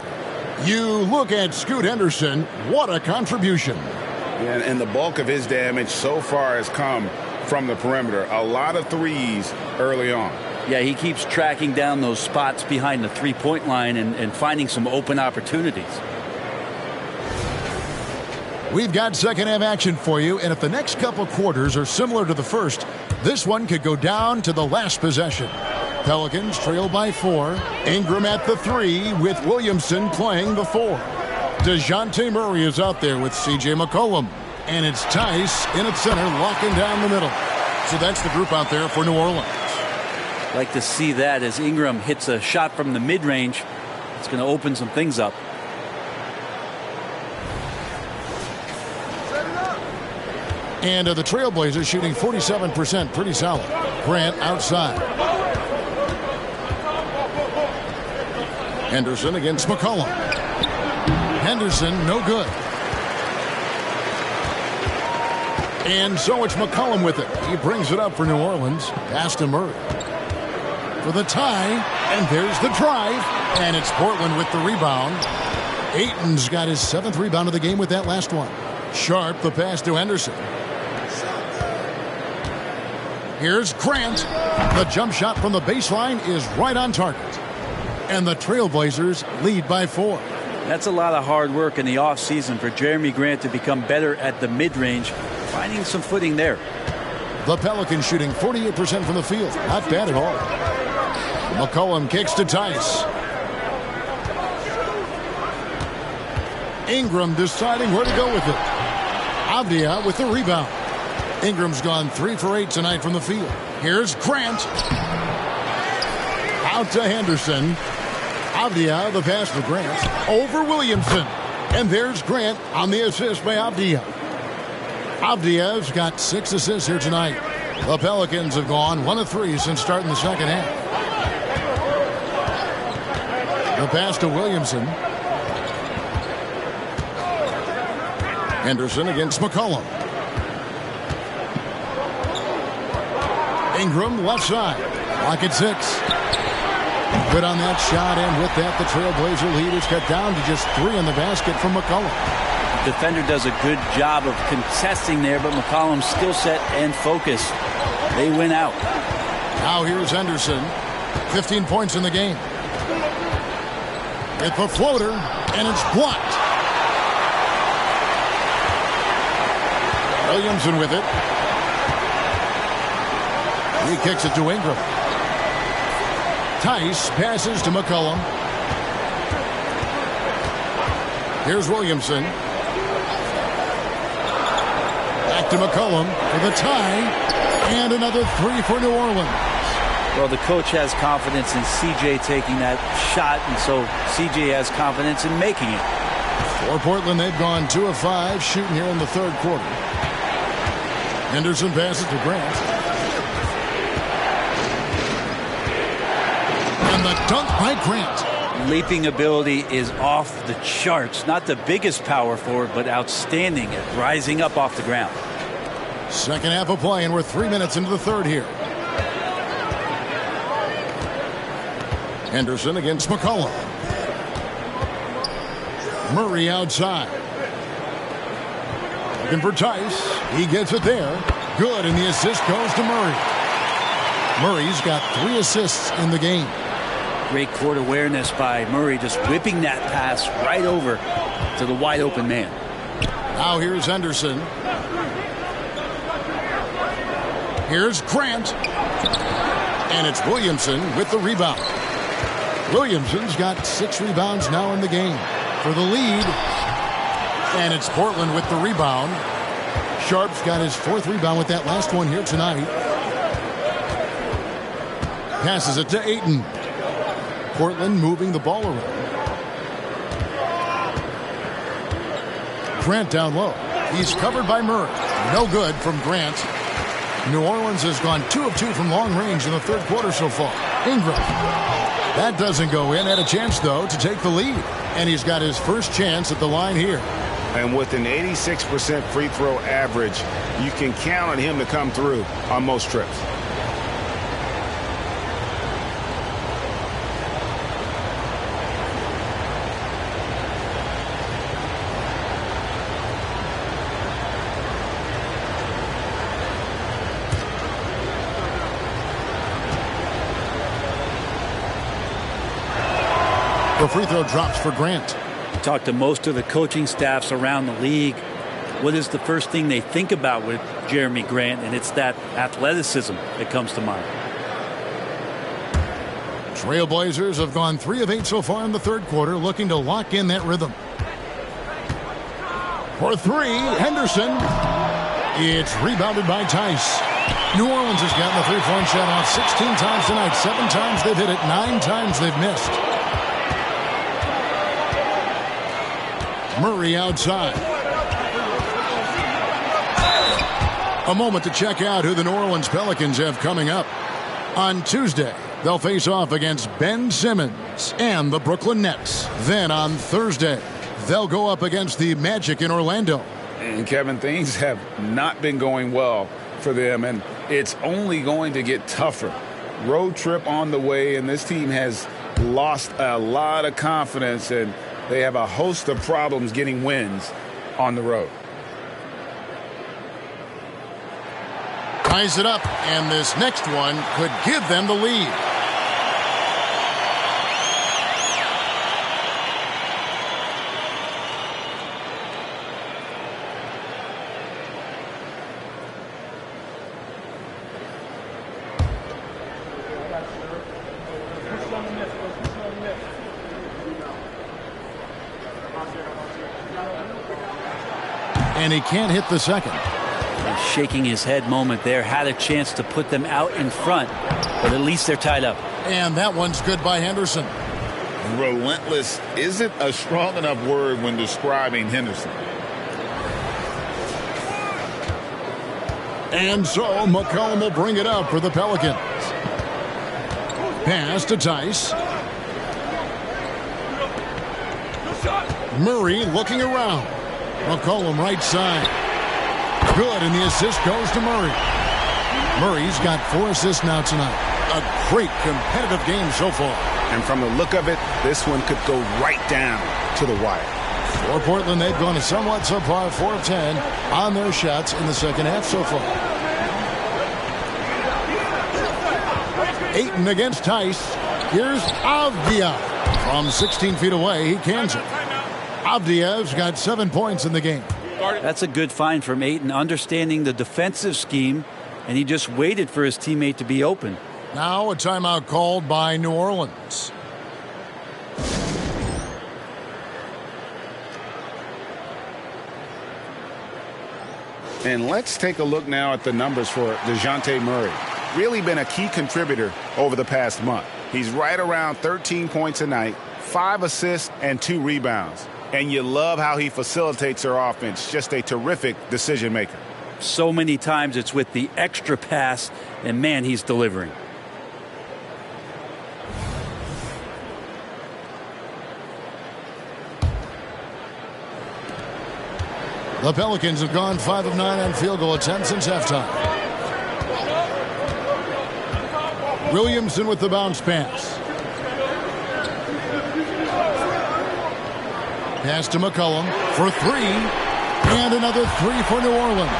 You look at Scoot Henderson. What a contribution. And the bulk of his damage so far has come from the perimeter. A lot of threes early on. Yeah, he keeps tracking down those spots behind the three-point line and finding some open opportunities. We've got second half action for you, and if the next couple quarters are similar to the first, this one could go down to the last possession. Pelicans trail by 4. Ingram at the 3 with Williamson playing the 4. DeJounte Murray is out there with C.J. McCollum. And it's Tice in at center, locking down the middle. So that's the group out there for New Orleans. Like to see that as Ingram hits a shot from the mid-range. It's going to open some things up. And the Trailblazers shooting 47%, pretty solid. Grant outside. Henderson against McCollum. Henderson, no good. And so it's McCollum with it. He brings it up for New Orleans. Pass to Murray. For the tie, and there's the drive. And it's Portland with the rebound. Ayton's got his 7th rebound of the game with that last one. Sharp, the pass to Henderson. Here's Grant. The jump shot from the baseline is right on target. And the Trailblazers lead by 4. That's a lot of hard work in the offseason for Jeremy Grant to become better at the mid-range, finding some footing there. The Pelicans shooting 48% from the field. Not bad at all. McCollum kicks to Tice. Ingram deciding where to go with it. Avdia with the rebound. Ingram's gone 3 for 8 tonight from the field. Here's Grant. Out to Henderson. Avdia, the pass for Grant. Over Williamson. And there's Grant on the assist by Avdia. Avdia's got 6 assists here tonight. The Pelicans have gone 1 of 3 since starting the second half. The pass to Williamson. Henderson against McCollum. Ingram left side. Lock at 6. Good on that shot, and with that, the Trailblazer lead is cut down to just 3 in the basket from McCollum. Defender does a good job of contesting there, but McCollum's skill set and focus, they win out. Now here's Henderson. 15 points in the game. It's a floater, and it's blocked. Williamson with it. He kicks it to Ingram. Tice passes to McCollum. Here's Williamson. Back to McCollum for the tie. And another three for New Orleans. Well, the coach has confidence in C.J. taking that shot, and so C.J. has confidence in making it. For Portland, they've gone 2 of 5 shooting here in the third quarter. Henderson passes to Grant. And the dunk by Grant. Leaping ability is off the charts. Not the biggest power forward, but outstanding at rising up off the ground. Second half of play, and we're 3 minutes into the third here. Henderson against McCollum. Murray outside. Looking for Tice. He gets it there. Good, and the assist goes to Murray. Murray's got 3 assists in the game. Great court awareness by Murray, just whipping that pass right over to the wide open man. Now here's Henderson. Here's Grant. And it's Williamson with the rebound. Williamson's got 6 rebounds now in the game for the lead. And it's Portland with the rebound. Sharp's got his 4th rebound with that last one here tonight. Passes it to Ayton. Portland moving the ball around. Grant down low. He's covered by Murray. No good from Grant. New Orleans has gone 2 of 2 from long range in the third quarter so far. Ingram. That doesn't go in. Had a chance, though, to take the lead. And he's got his first chance at the line here. And with an 86% free throw average, you can count on him to come through on most trips. The free throw drops for Grant. Talk to most of the coaching staffs around the league. What is the first thing they think about with Jeremy Grant? And it's that athleticism that comes to mind. Trailblazers have gone 3 of 8 so far in the third quarter, looking to lock in that rhythm. For 3, Henderson. It's rebounded by Tice. New Orleans has gotten the three-point shot off 16 times tonight. 7 times they've hit it, 9 times they've missed. Murray outside. A moment to check out who the New Orleans Pelicans have coming up. On Tuesday, they'll face off against Ben Simmons and the Brooklyn Nets. Then on Thursday, they'll go up against the Magic in Orlando. And Kevin, things have not been going well for them, and it's only going to get tougher. Road trip on the way, and this team has lost a lot of confidence, and they have a host of problems getting wins on the road. Ties it up, and this next one could give them the lead. And he can't hit the second. Shaking his head moment there. Had a chance to put them out in front, but at least they're tied up. And that one's good by Henderson. Relentless isn't a strong enough word when describing Henderson. And so McCollum will bring it up for the Pelicans. Pass to Tice. Murray looking around. McCollum right side. Good, and the assist goes to Murray. Murray's got 4 assists now tonight. A great competitive game so far. And from the look of it, this one could go right down to the wire. For Portland, they've gone a somewhat subpar 4 of 10 on their shots in the second half so far. Ayton against Tice. Here's Avdia. From 16 feet away, he cans it. Avdia's got 7 points in the game. That's a good find from Ayton, understanding the defensive scheme, and he just waited for his teammate to be open. Now a timeout called by New Orleans. And let's take a look now at the numbers for DeJounte Murray. Really been a key contributor over the past month. He's right around 13 points a night, 5 assists, and 2 rebounds. And you love how he facilitates their offense. Just a terrific decision maker. So many times it's with the extra pass, and man, he's delivering. The Pelicans have gone 5 of 9 on field goal attempts since halftime. Williamson with the bounce pass. Pass to McCollum for 3. And another 3 for New Orleans.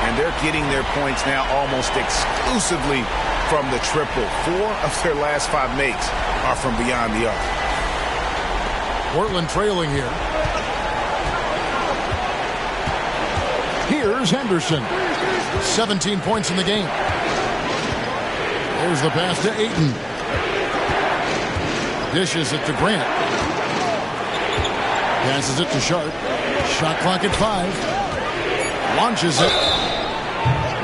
And they're getting their points now almost exclusively from the triple. 4 of their last 5 makes are from beyond the arc. Portland trailing here. Here's Henderson. 17 points in the game. There's the pass to Ayton. Dishes it to Grant. Passes it to Sharp. Shot clock at 5. Launches it.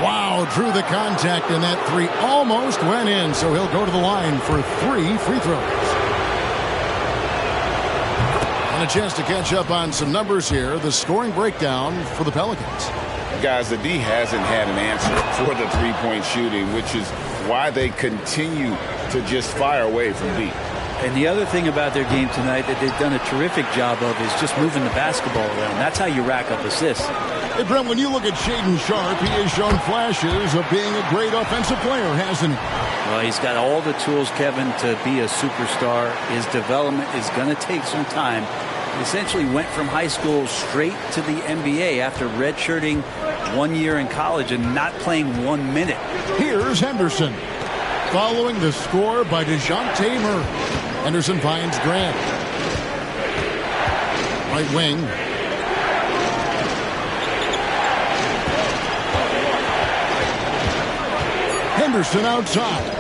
Wow, drew the contact, and that 3 almost went in, so he'll go to the line for 3 free throws. And a chance to catch up on some numbers here. The scoring breakdown for the Pelicans. Guys, the D hasn't had an answer for the three-point shooting, which is why they continue to just fire away from deep. And the other thing about their game tonight that they've done a terrific job of is just moving the basketball around. That's how you rack up assists. Hey, Brent, when you look at Shaedon Sharpe, he has shown flashes of being a great offensive player, hasn't he? Well, he's got all the tools, Kevin, to be a superstar. His development is going to take some time. He essentially went from high school straight to the NBA after redshirting 1 year in college and not playing 1 minute. Here's Henderson. Following the score by DeJounte Murray. Henderson finds Grant. Right wing. Henderson outside.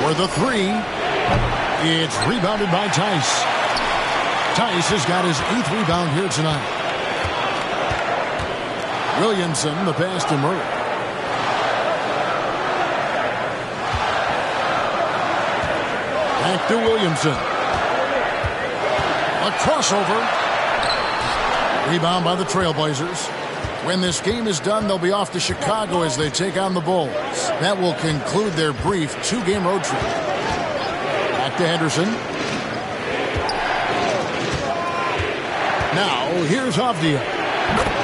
For the 3. It's rebounded by Tice. Tice has got his 8th rebound here tonight. Williamson, the pass to Murray. Back to Williamson. A crossover. Rebound by the Trailblazers. When this game is done, they'll be off to Chicago as they take on the Bulls. That will conclude their brief 2-game road trip. Back to Henderson. Now, here's Avdia.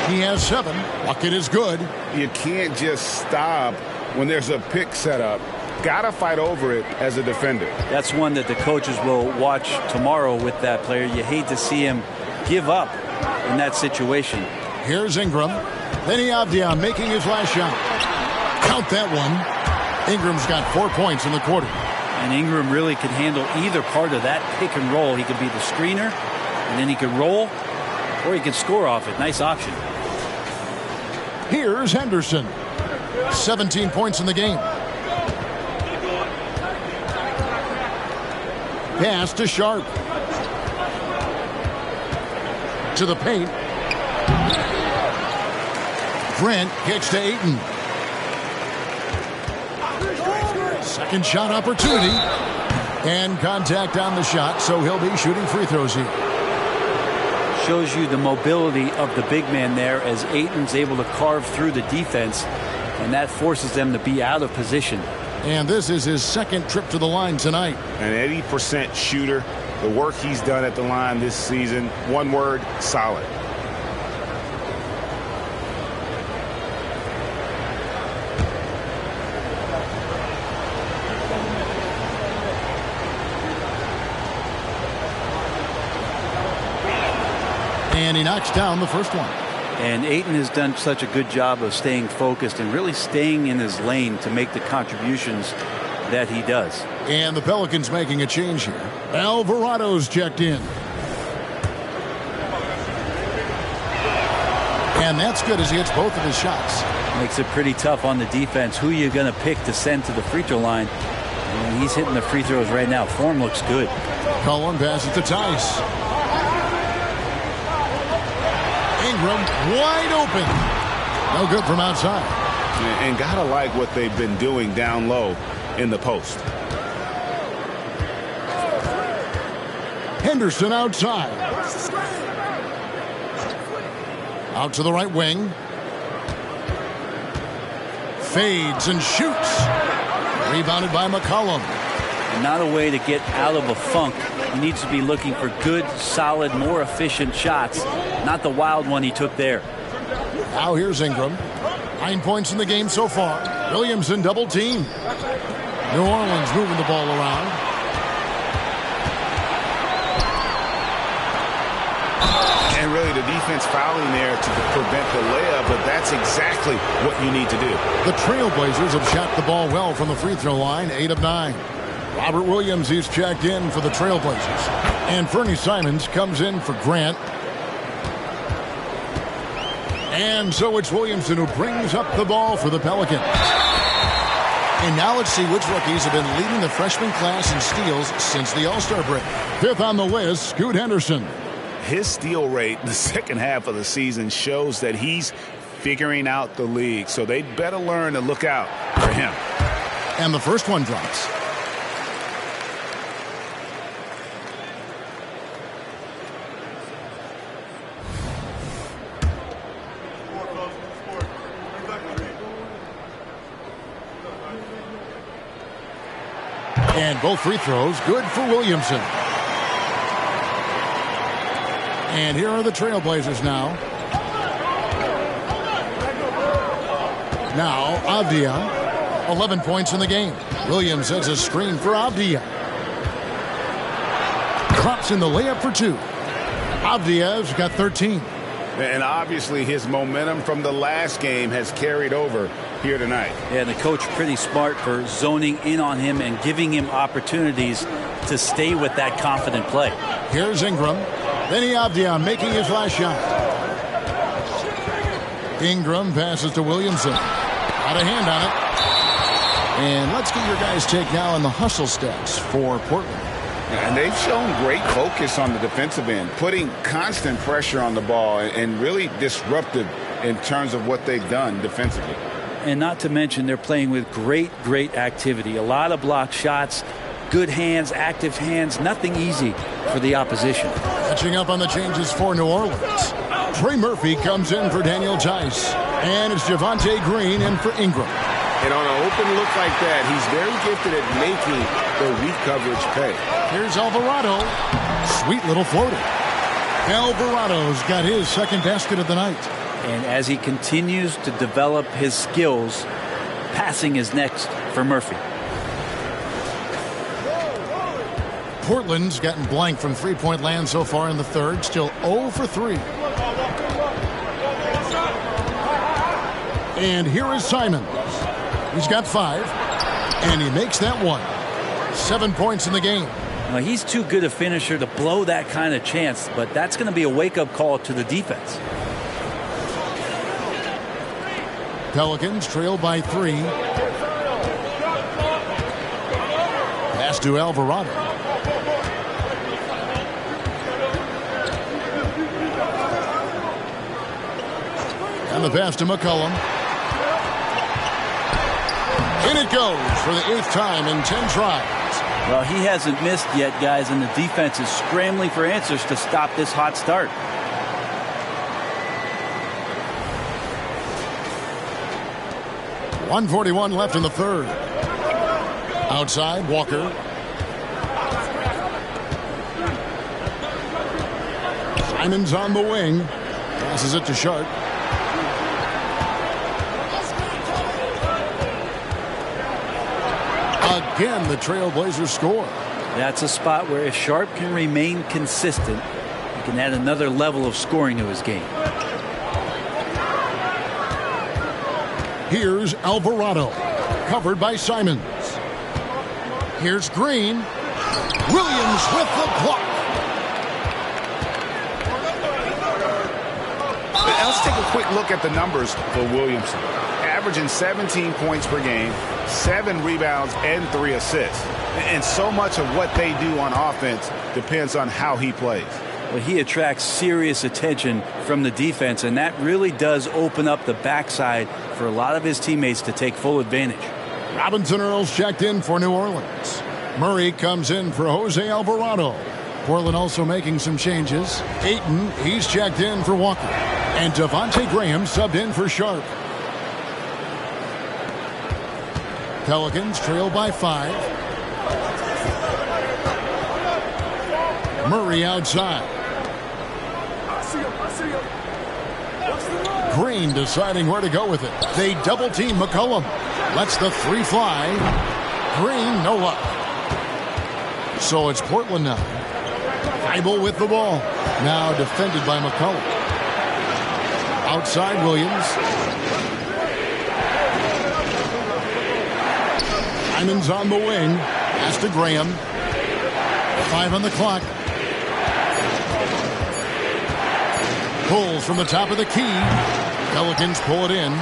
He has 7. Bucket is good. You can't just stop when there's a pick set up. Got to fight over it as a defender. That's one that the coaches will watch tomorrow with that player. You hate to see him give up in that situation. Here's Ingram. Benny Avdia making his last shot. Count that one. Ingram's got 4 points in the quarter. And Ingram really could handle either part of that pick and roll. He could be the screener, and then he could roll, or he could score off it. Nice option. Here's Henderson. 17 points in the game. Pass to Sharp. To the paint. Grant gets to Ayton. Second shot opportunity. And contact on the shot, so he'll be shooting free throws here. Shows you the mobility of the big man there as Ayton's able to carve through the defense, and that forces them to be out of position. And this is his 2nd trip to the line tonight. An 80% shooter. The work he's done at the line this season, one word, solid. And he knocks down the first one. And Ayton has done such a good job of staying focused and really staying in his lane to make the contributions that he does. And the Pelicans making a change here. Alvarado's checked in. And that's good as he hits both of his shots. Makes it pretty tough on the defense. Who you going to pick to send to the free throw line? And he's hitting the free throws right now. Form looks good. Cullen passes to Tice. Ingram wide open. No good from outside. And gotta like what they've been doing down low in the post. Henderson outside. Out to the right wing. Fades and shoots. Rebounded by McCollum. And not a way to get out of a funk. He needs to be looking for good, solid, more efficient shots. Not the wild one he took there. Now here's Ingram. 9 points in the game so far. Williamson double team. New Orleans moving the ball around. And really the defense fouling there to prevent the layup, but that's exactly what you need to do. The Trailblazers have shot the ball well from the free throw line, 8 of 9. Robert Williams is checked in for the Trailblazers. And Fernie Simons comes in for Grant. And so it's Williamson who brings up the ball for the Pelicans. And now let's see which rookies have been leading the freshman class in steals since the All-Star break. 5th on the list, Scoot Henderson. His steal rate in the second half of the season shows that he's figuring out the league. So they better learn to look out for him. And the first one drops. And both free throws good for Williamson. And here are the Trailblazers now. Now, Avdia, 11 points in the game. Williams sets a screen for Avdia. Drops in the layup for 2. Avdia's got 13. And obviously his momentum from the last game has carried over here tonight. Yeah, the coach pretty smart for zoning in on him and giving him opportunities to stay with that confident play. Here's Ingram. Benny Avdia making his last shot. Ingram passes to Williamson. Out of hand on it. And let's get your guys' take now on the hustle stats for Portland. And they've shown great focus on the defensive end, putting constant pressure on the ball and really disruptive in terms of what they've done defensively. And not to mention they're playing with great activity. A lot of block shots, good hands, active hands, nothing easy for the opposition. Catching up on the changes for New Orleans. Trey Murphy comes in for Daniel Tice. And it's Javonte Green in for Ingram. And on an open look like that, he's very gifted at making the weak coverage pay. Here's Alvarado. Sweet little floater. Alvarado's got his second basket of the night. And as he continues to develop his skills, passing is next for Murphy. Portland's gotten blank from three-point land so far in the third. Still 0 for 3. And here is Simons. He's got 5. And he makes that one. 7 points in the game. Now, he's too good a finisher to blow that kind of chance, but that's going to be a wake-up call to the defense. Pelicans trail by 3. Pass to Alvarado. And the pass to McCollum. In it goes for the 8th time in 10 tries. Well, he hasn't missed yet, guys, and the defense is scrambling for answers to stop this hot start. .141 left in the third. Outside, Walker. Simons on the wing. Passes it to Sharp. Again, the Trailblazers score. That's a spot where if Sharp can remain consistent, he can add another level of scoring to his game. Here's Alvarado, covered by Simons. Here's Green. Williams with the block. Let's take a quick look at the numbers for Williamson. Averaging 17 points per game, 7 rebounds, and 3 assists. And so much of what they do on offense depends on how he plays. Well, he attracts serious attention from the defense, and that really does open up the backside for a lot of his teammates to take full advantage. Robinson Earls checked in for New Orleans. Murray comes in for Jose Alvarado. Portland also making some changes. Ayton, he's checked in for Walker. And Devontae Graham subbed in for Sharp. Pelicans trail by 5. Murray outside. Green deciding where to go with it. They double team McCollum. Lets the 3 fly. Green, no luck. So it's Portland now. Thibault with the ball. Now defended by McCollum. Outside Williams. Simon's on the wing. Pass to Graham. 5 on the clock. Pulls from the top of the key. Pelicans pull it in.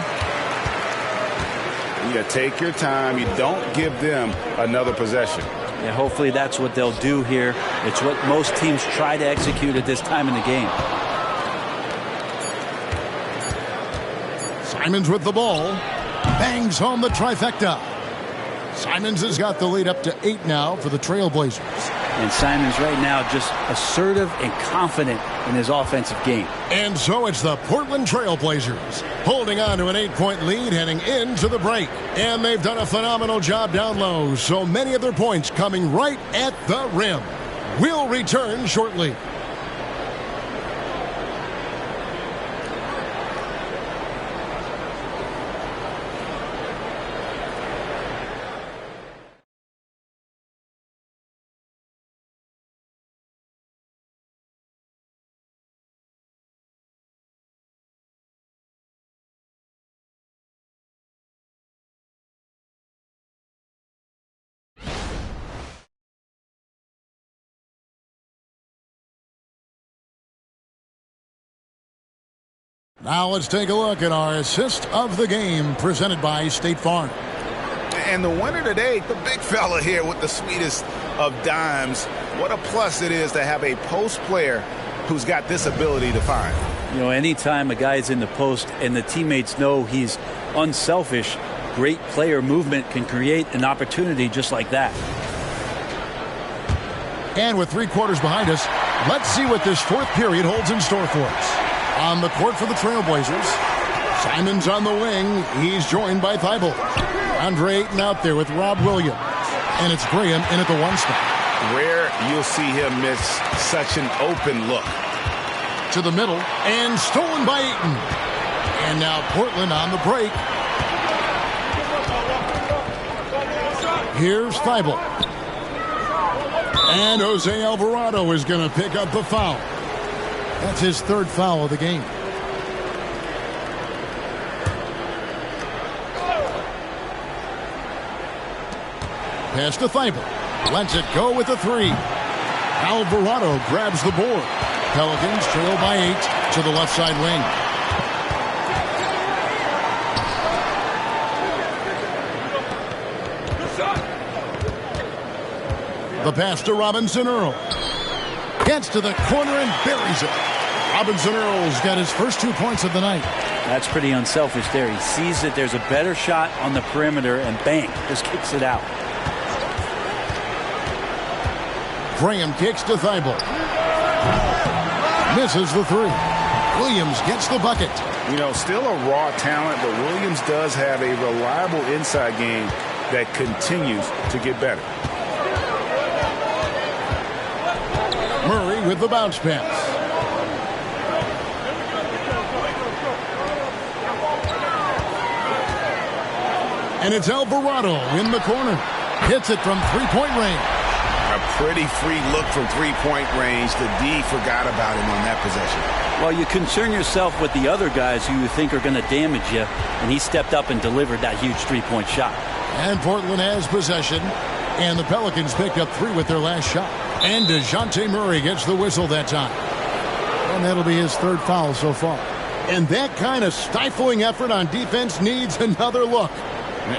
You take your time. You don't give them another possession. Yeah, hopefully that's what they'll do here. It's what most teams try to execute at this time in the game. Simons with the ball. Bangs home the trifecta. Simons has got the lead up to 8 now for the Trailblazers. And Simons right now just assertive and confident in his offensive game. And so it's the Portland Trailblazers holding on to an 8-point lead heading into the break. And they've done a phenomenal job down low, so many of their points coming right at the rim. We'll return shortly. Now let's take a look at our assist of the game presented by State Farm. And the winner today, the big fella here with the sweetest of dimes. What a plus it is to have a post player who's got this ability to find. You know, anytime a guy's in the post and the teammates know he's unselfish, great player movement can create an opportunity just like that. And with 3 quarters behind us, let's see what this 4th period holds in store for us. On the court for the Trailblazers, Simons on the wing. He's joined by Thibault. Andre Ayton out there with Rob Williams. And it's Graham in at the 1 spot. Rare you'll see him miss such an open look. To the middle, and stolen by Ayton. And now Portland on the break. Here's Thibault. And Jose Alvarado is going to pick up the foul. That's his 3rd foul of the game. Pass to Thibault. Lets it go with the 3. Alvarado grabs the board. Pelicans trail by 8 to the left side wing. The pass to Robinson Earls. Gets to the corner and buries it. Robinson Earls got his first 2 points of the night. That's pretty unselfish there. He sees that there's a better shot on the perimeter and bang, just kicks it out. Graham kicks to Thibault. Misses the 3. Williams gets the bucket. You know, still a raw talent, but Williams does have a reliable inside game that continues to get better. Murray with the bounce pass. And it's Alvarado in the corner. Hits it from 3-point range. A pretty free look from 3-point range. The D forgot about him on that possession. Well, you concern yourself with the other guys who you think are going to damage you, and he stepped up and delivered that huge 3-point shot. And Portland has possession, and the Pelicans picked up 3 with their last shot. And DeJounte Murray gets the whistle that time. And that'll be his 3rd foul so far. And that kind of stifling effort on defense needs another look.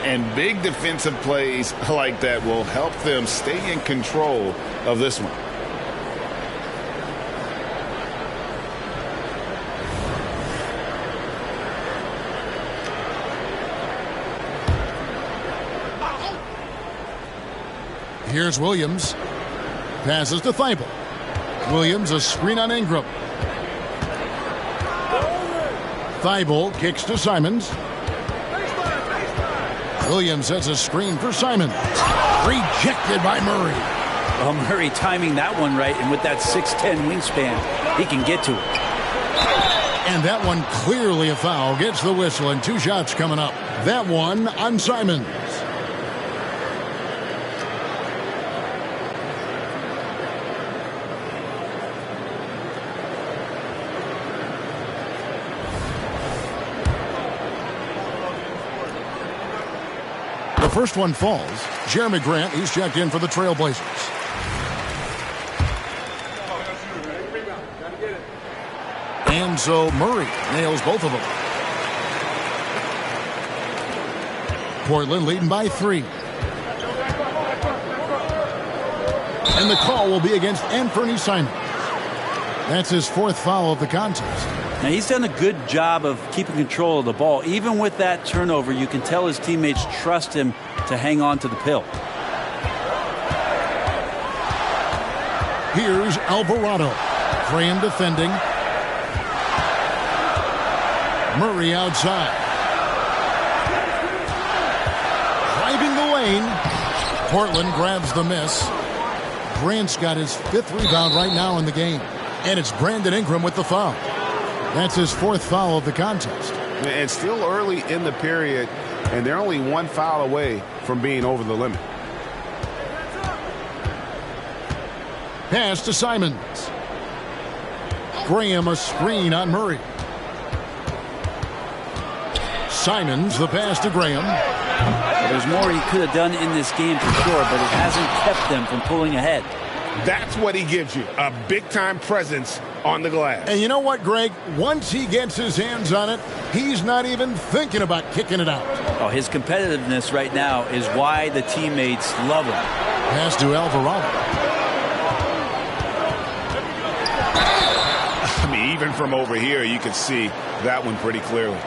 And big defensive plays like that will help them stay in control of this one. Here's Williams. Passes to Thibault. Williams, a screen on Ingram. Thibault kicks to Simons. Williams has a screen for Simons. Rejected by Murray. Well, Murray timing that one right, and with that 6'10 wingspan, he can get to it. And that one clearly a foul. Gets the whistle, and 2 shots coming up. That one on Simons. The first one falls. Jeremy Grant, he's checked in for the Trailblazers. And so Murray nails both of them. Portland leading by 3. And the call will be against Anthony Simons. That's his 4th foul of the contest. Now, he's done a good job of keeping control of the ball. Even with that turnover, you can tell his teammates trust him to hang on to the pill. Here's Alvarado. Graham defending. Murray outside. Driving the lane. Portland grabs the miss. Grant's got his 5th rebound right now in the game. And it's Brandon Ingram with the foul. That's his 4th foul of the contest. And still early in the period, and they're only 1 foul away from being over the limit. Pass to Simons. Graham a screen on Murray. Simons the pass to Graham. There's more he could have done in this game for sure, but it hasn't kept them from pulling ahead. That's what he gives you, a big-time presence on the glass. And you know what, Greg? Once he gets his hands on it, he's not even thinking about kicking it out. Oh, his competitiveness right now is why the teammates love him. Pass to Alvarado. I mean, even from over here, you can see that one pretty clearly.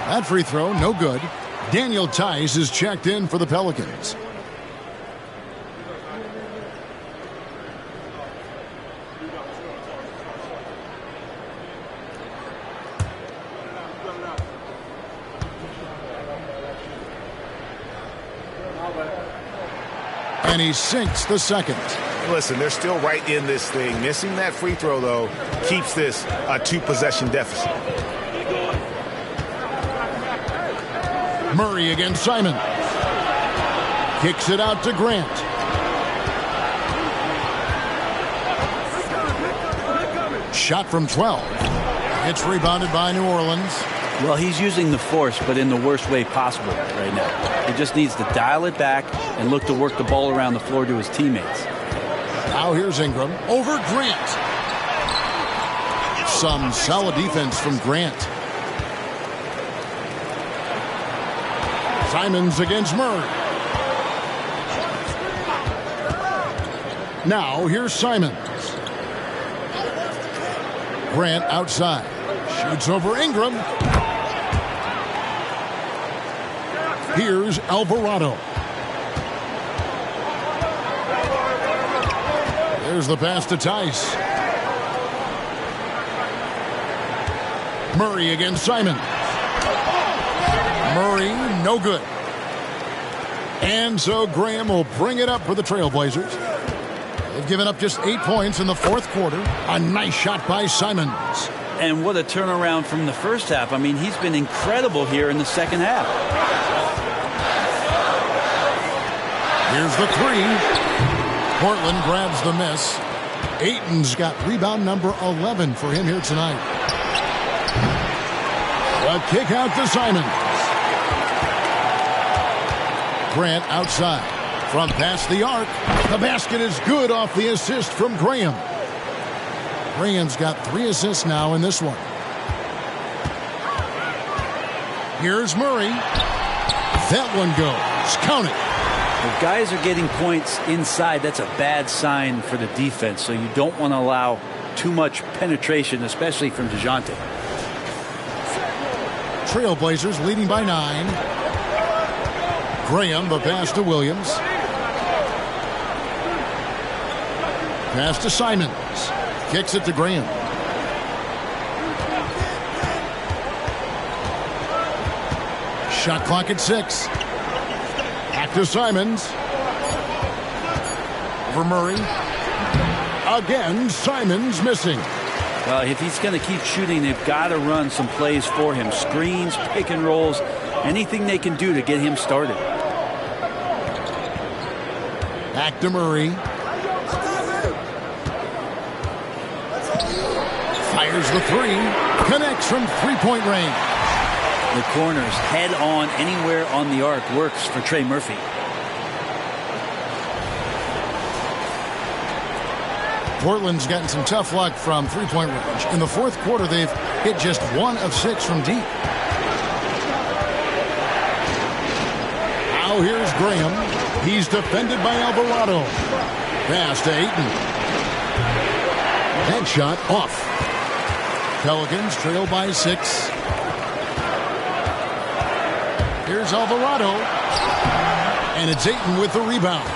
That free throw, no good. Daniel Tice is checked in for the Pelicans. And he sinks the second. Listen, they're still right in this thing. Missing that free throw, though, keeps this a 2-possession deficit. Murray against Simons. Kicks it out to Grant. Shot from 12. It's rebounded by New Orleans. Well, he's using the force, but in the worst way possible right now. He just needs to dial it back and look to work the ball around the floor to his teammates. Now here's Ingram over Grant. Some solid defense from Grant. Simons against Murray. Now here's Simons. Grant outside. Shoots over Ingram. Here's Alvarado. There's the pass to Tice. Murray against Simons. Murray, no good. And so Graham will bring it up for the Trailblazers. They've given up just 8 points in the 4th quarter. A nice shot by Simons. And what a turnaround from the first half. I mean, he's been incredible here in the second half. Here's the 3. Portland grabs the miss. Ayton's got rebound number 11 for him here tonight. A kick out to Simons. Grant outside. From past the arc. The basket is good off the assist from Graham. Graham's got 3 assists now in this one. Here's Murray. That one goes. Count it. If guys are getting points inside, that's a bad sign for the defense. So you don't want to allow too much penetration, especially from DeJounte. Trailblazers leading by 9. Graham, the pass to Williams. Pass to Simons. Kicks it to Graham. Shot clock at 6. Back to Simons. For Murray. Again, Simons missing. Well, if he's going to keep shooting, they've got to run some plays for him. Screens, pick and rolls, anything they can do to get him started. Back to Murray. Fires the 3. Connects from three-point range. The corners head on anywhere on the arc works for Trey Murphy. Portland's gotten some tough luck from three-point range. In the fourth quarter, they've hit just 1 of 6 from deep. Now here's Graham. He's defended by Alvarado. Pass to Ayton. Headshot off. Pelicans trail by 6. Here's Alvarado. And it's Ayton with the rebound.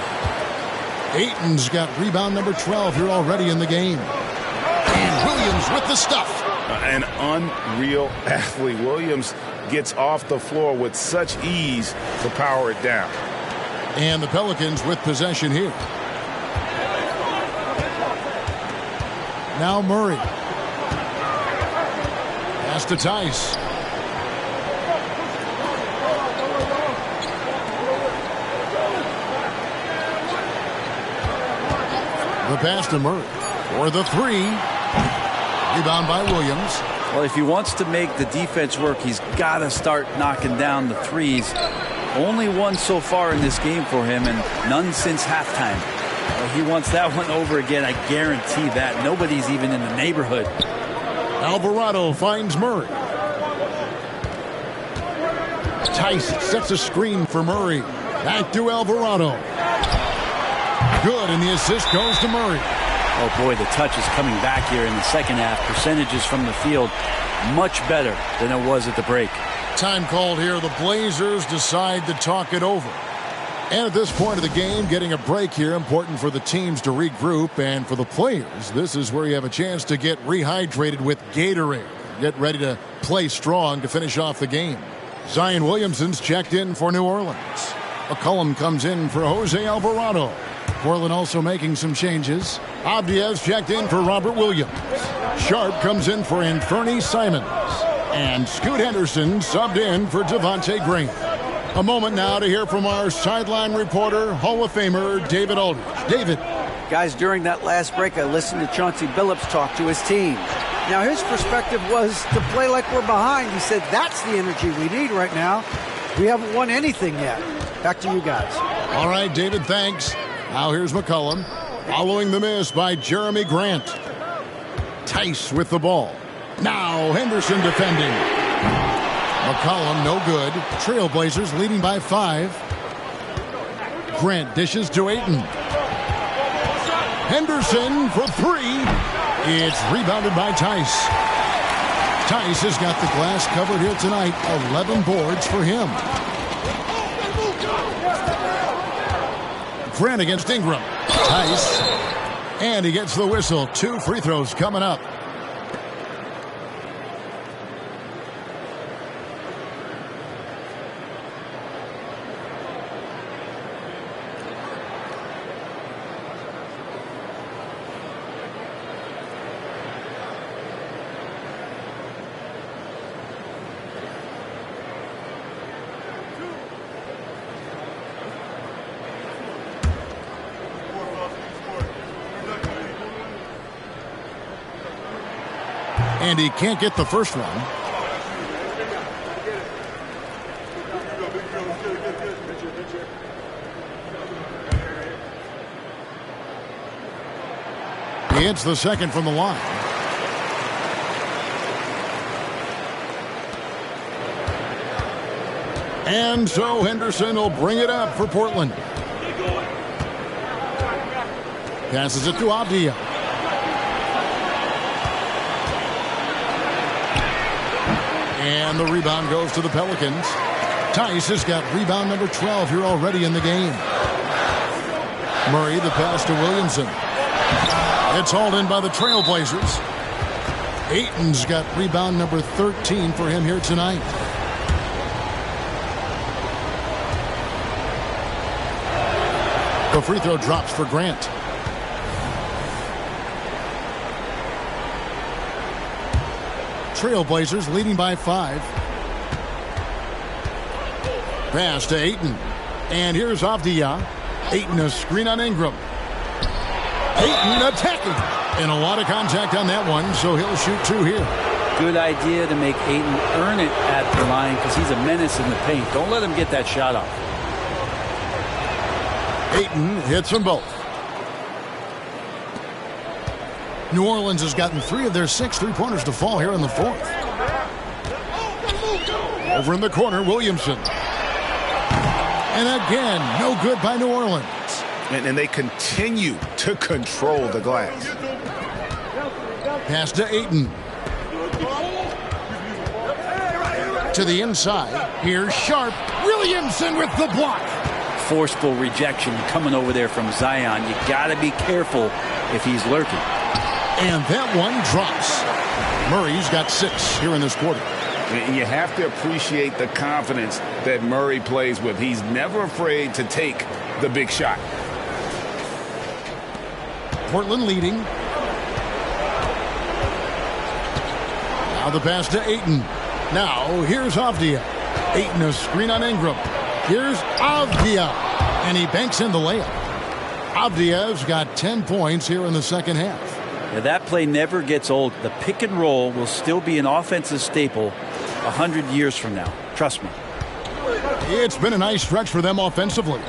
Ayton's got rebound number 12 here already in the game. And Williams with the stuff. An unreal athlete. Williams gets off the floor with such ease to power it down. And the Pelicans with possession here. Now Murray. Pass to Tice. The pass to Murray for the 3. Rebound by Williams. Well, if he wants to make the defense work, he's got to start knocking down the threes. Only one so far in this game for him, and none since halftime. He wants that one over again, I guarantee that. Nobody's even in the neighborhood. Alvarado finds Murray. Tice sets a screen for Murray. Back to Alvarado. Good, and the assist goes to Murray. Oh, boy, the touch is coming back here in the second half. Percentages from the field much better than it was at the break. Time called here. The Blazers decide to talk it over. And at this point of the game, getting a break here, important for the teams to regroup. And for the players, this is where you have a chance to get rehydrated with Gatorade. Get ready to play strong to finish off the game. Zion Williamson's checked in for New Orleans. McCollum comes in for Jose Alvarado. Portland also making some changes. Avdia's checked in for Robert Williams. Sharp comes in for Anthony Simons. And Scoot Henderson subbed in for Devontae Graham. A moment now to hear from our sideline reporter, Hall of Famer David Aldridge. David. Guys, during that last break, I listened to Chauncey Billups talk to his team. Now, his perspective was to play like we're behind. He said, that's the energy we need right now. We haven't won anything yet. Back to you guys. All right, David, thanks. Now here's McCollum. Following the miss by Jeremy Grant. Tice with the ball. Now Henderson defending. McCollum no good. Trailblazers leading by 5. Grant dishes to Ayton. Henderson for 3. It's rebounded by Tice. Tice has got the glass covered here tonight. 11 boards for him. Grant against Ingram. Tice. And he gets the whistle. 2 free throws coming up. And he can't get the first one. He hits the second from the line. And so Henderson will bring it up for Portland. Passes it to Avdia. And the rebound goes to the Pelicans. Tice has got rebound number 12 here already in the game. Murray, the pass to Williamson. It's hauled in by the Trailblazers. Ayton's got rebound number 13 for him here tonight. The free throw drops for Grant. Trailblazers leading by 5. Pass to Ayton. And here's Avdia. Ayton a screen on Ingram. Ayton attacking. And a lot of contact on that one, so he'll shoot 2 here. Good idea to make Ayton earn it at the line because he's a menace in the paint. Don't let him get that shot off. Ayton hits them both. New Orleans has gotten 3 of their 6 three-pointers to fall here in the 4th. Over in the corner, Williamson. And again, no good by New Orleans. And they continue to control the glass. Pass to Ayton. To the inside. Here's Sharp. Williamson with the block. Forceful rejection coming over there from Zion. You got to be careful if he's lurking. And that one drops. Murray's got 6 here in this quarter. You have to appreciate the confidence that Murray plays with. He's never afraid to take the big shot. Portland leading. Now the pass to Ayton. Now here's Avdia. Ayton a screen on Ingram. Here's Avdia. And he banks in the layup. Avdia's got 10 points here in the second half. Yeah, that play never gets old. The pick and roll will still be an offensive staple 100 years from now. Trust me. It's been a nice stretch for them offensively.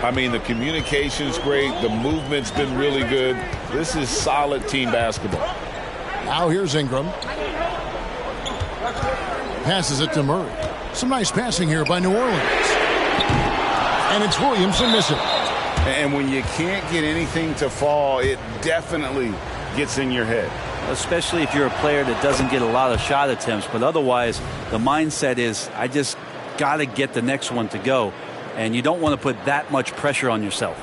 I mean, the communication's great. The movement's been really good. This is solid team basketball. Now here's Ingram. Passes it to Murray. Some nice passing here by New Orleans. And it's Williamson missing. And when you can't get anything to fall, it definitely gets in your head. Especially if you're a player that doesn't get a lot of shot attempts. But otherwise, the mindset is, I just got to get the next one to go. And you don't want to put that much pressure on yourself.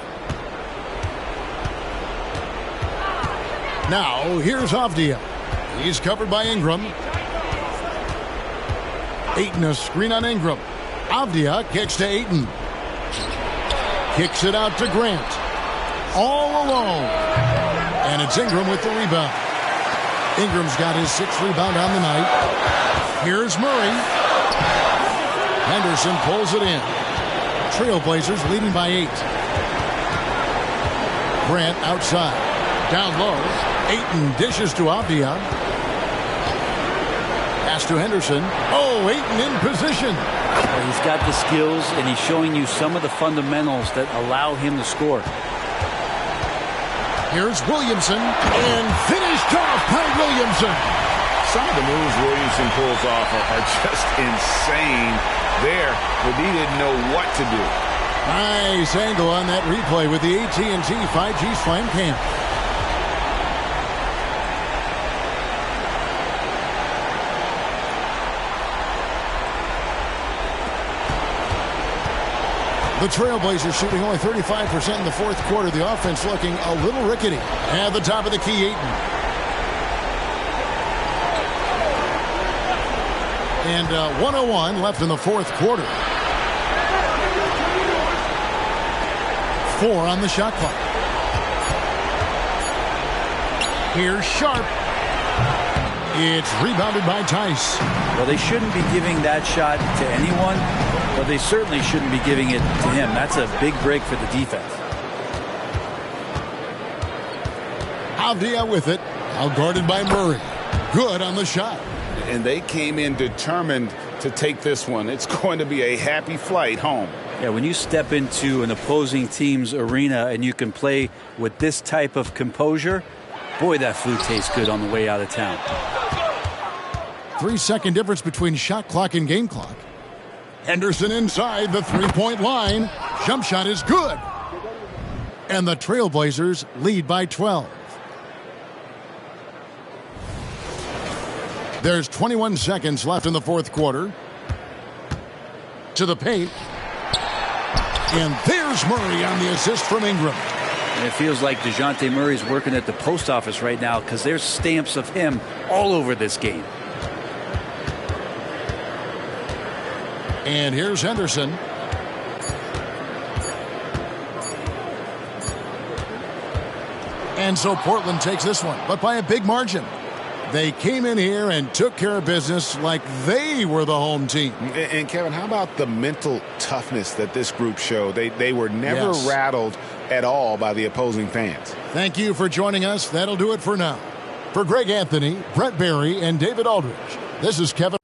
Now, here's Avdia. He's covered by Ingram. Ayton a screen on Ingram. Avdia kicks to Ayton. Kicks it out to Grant. All alone. And it's Ingram with the rebound. Ingram's got his 6th rebound on the night. Here's Murray. Henderson pulls it in. Trailblazers leading by 8. Grant outside. Down low. Ayton dishes to Avdia. Pass to Henderson. Oh, Ayton in position. Well, he's got the skills, and he's showing you some of the fundamentals that allow him to score. Here's Williamson, and finished off by Williamson. Some of the moves Williamson pulls off are just insane there, but he didn't know what to do. Nice angle on that replay with the AT&T 5G Slam Cam. The Trailblazers shooting only 35% in the 4th quarter. The offense looking a little rickety. At the top of the key, Ayton. And 1:01 left in the 4th quarter. 4 on the shot clock. Here's Sharp. It's rebounded by Tice. Well, they shouldn't be giving that shot to anyone, but they certainly shouldn't be giving it to him. That's a big break for the defense. Avdia with it. Outguarded by Murray. Good on the shot. And they came in determined to take this one. It's going to be a happy flight home. Yeah, when you step into an opposing team's arena and you can play with this type of composure, boy, that food tastes good on the way out of town. 3-second difference between shot clock and game clock. Henderson inside the three-point line. Jump shot is good. And the Trailblazers lead by 12. There's 21 seconds left in the fourth quarter. To the paint. And there's Murray on the assist from Ingram. And it feels like DeJounte Murray's working at the post office right now because there's stamps of him all over this game. And here's Henderson. And so Portland takes this one, but by a big margin. They came in here and took care of business like they were the home team. And Kevin, how about the mental toughness that this group showed? They were never rattled at all by the opposing fans. Thank you for joining us. That'll do it for now. For Greg Anthony, Brett Barry, and David Aldridge, this is Kevin.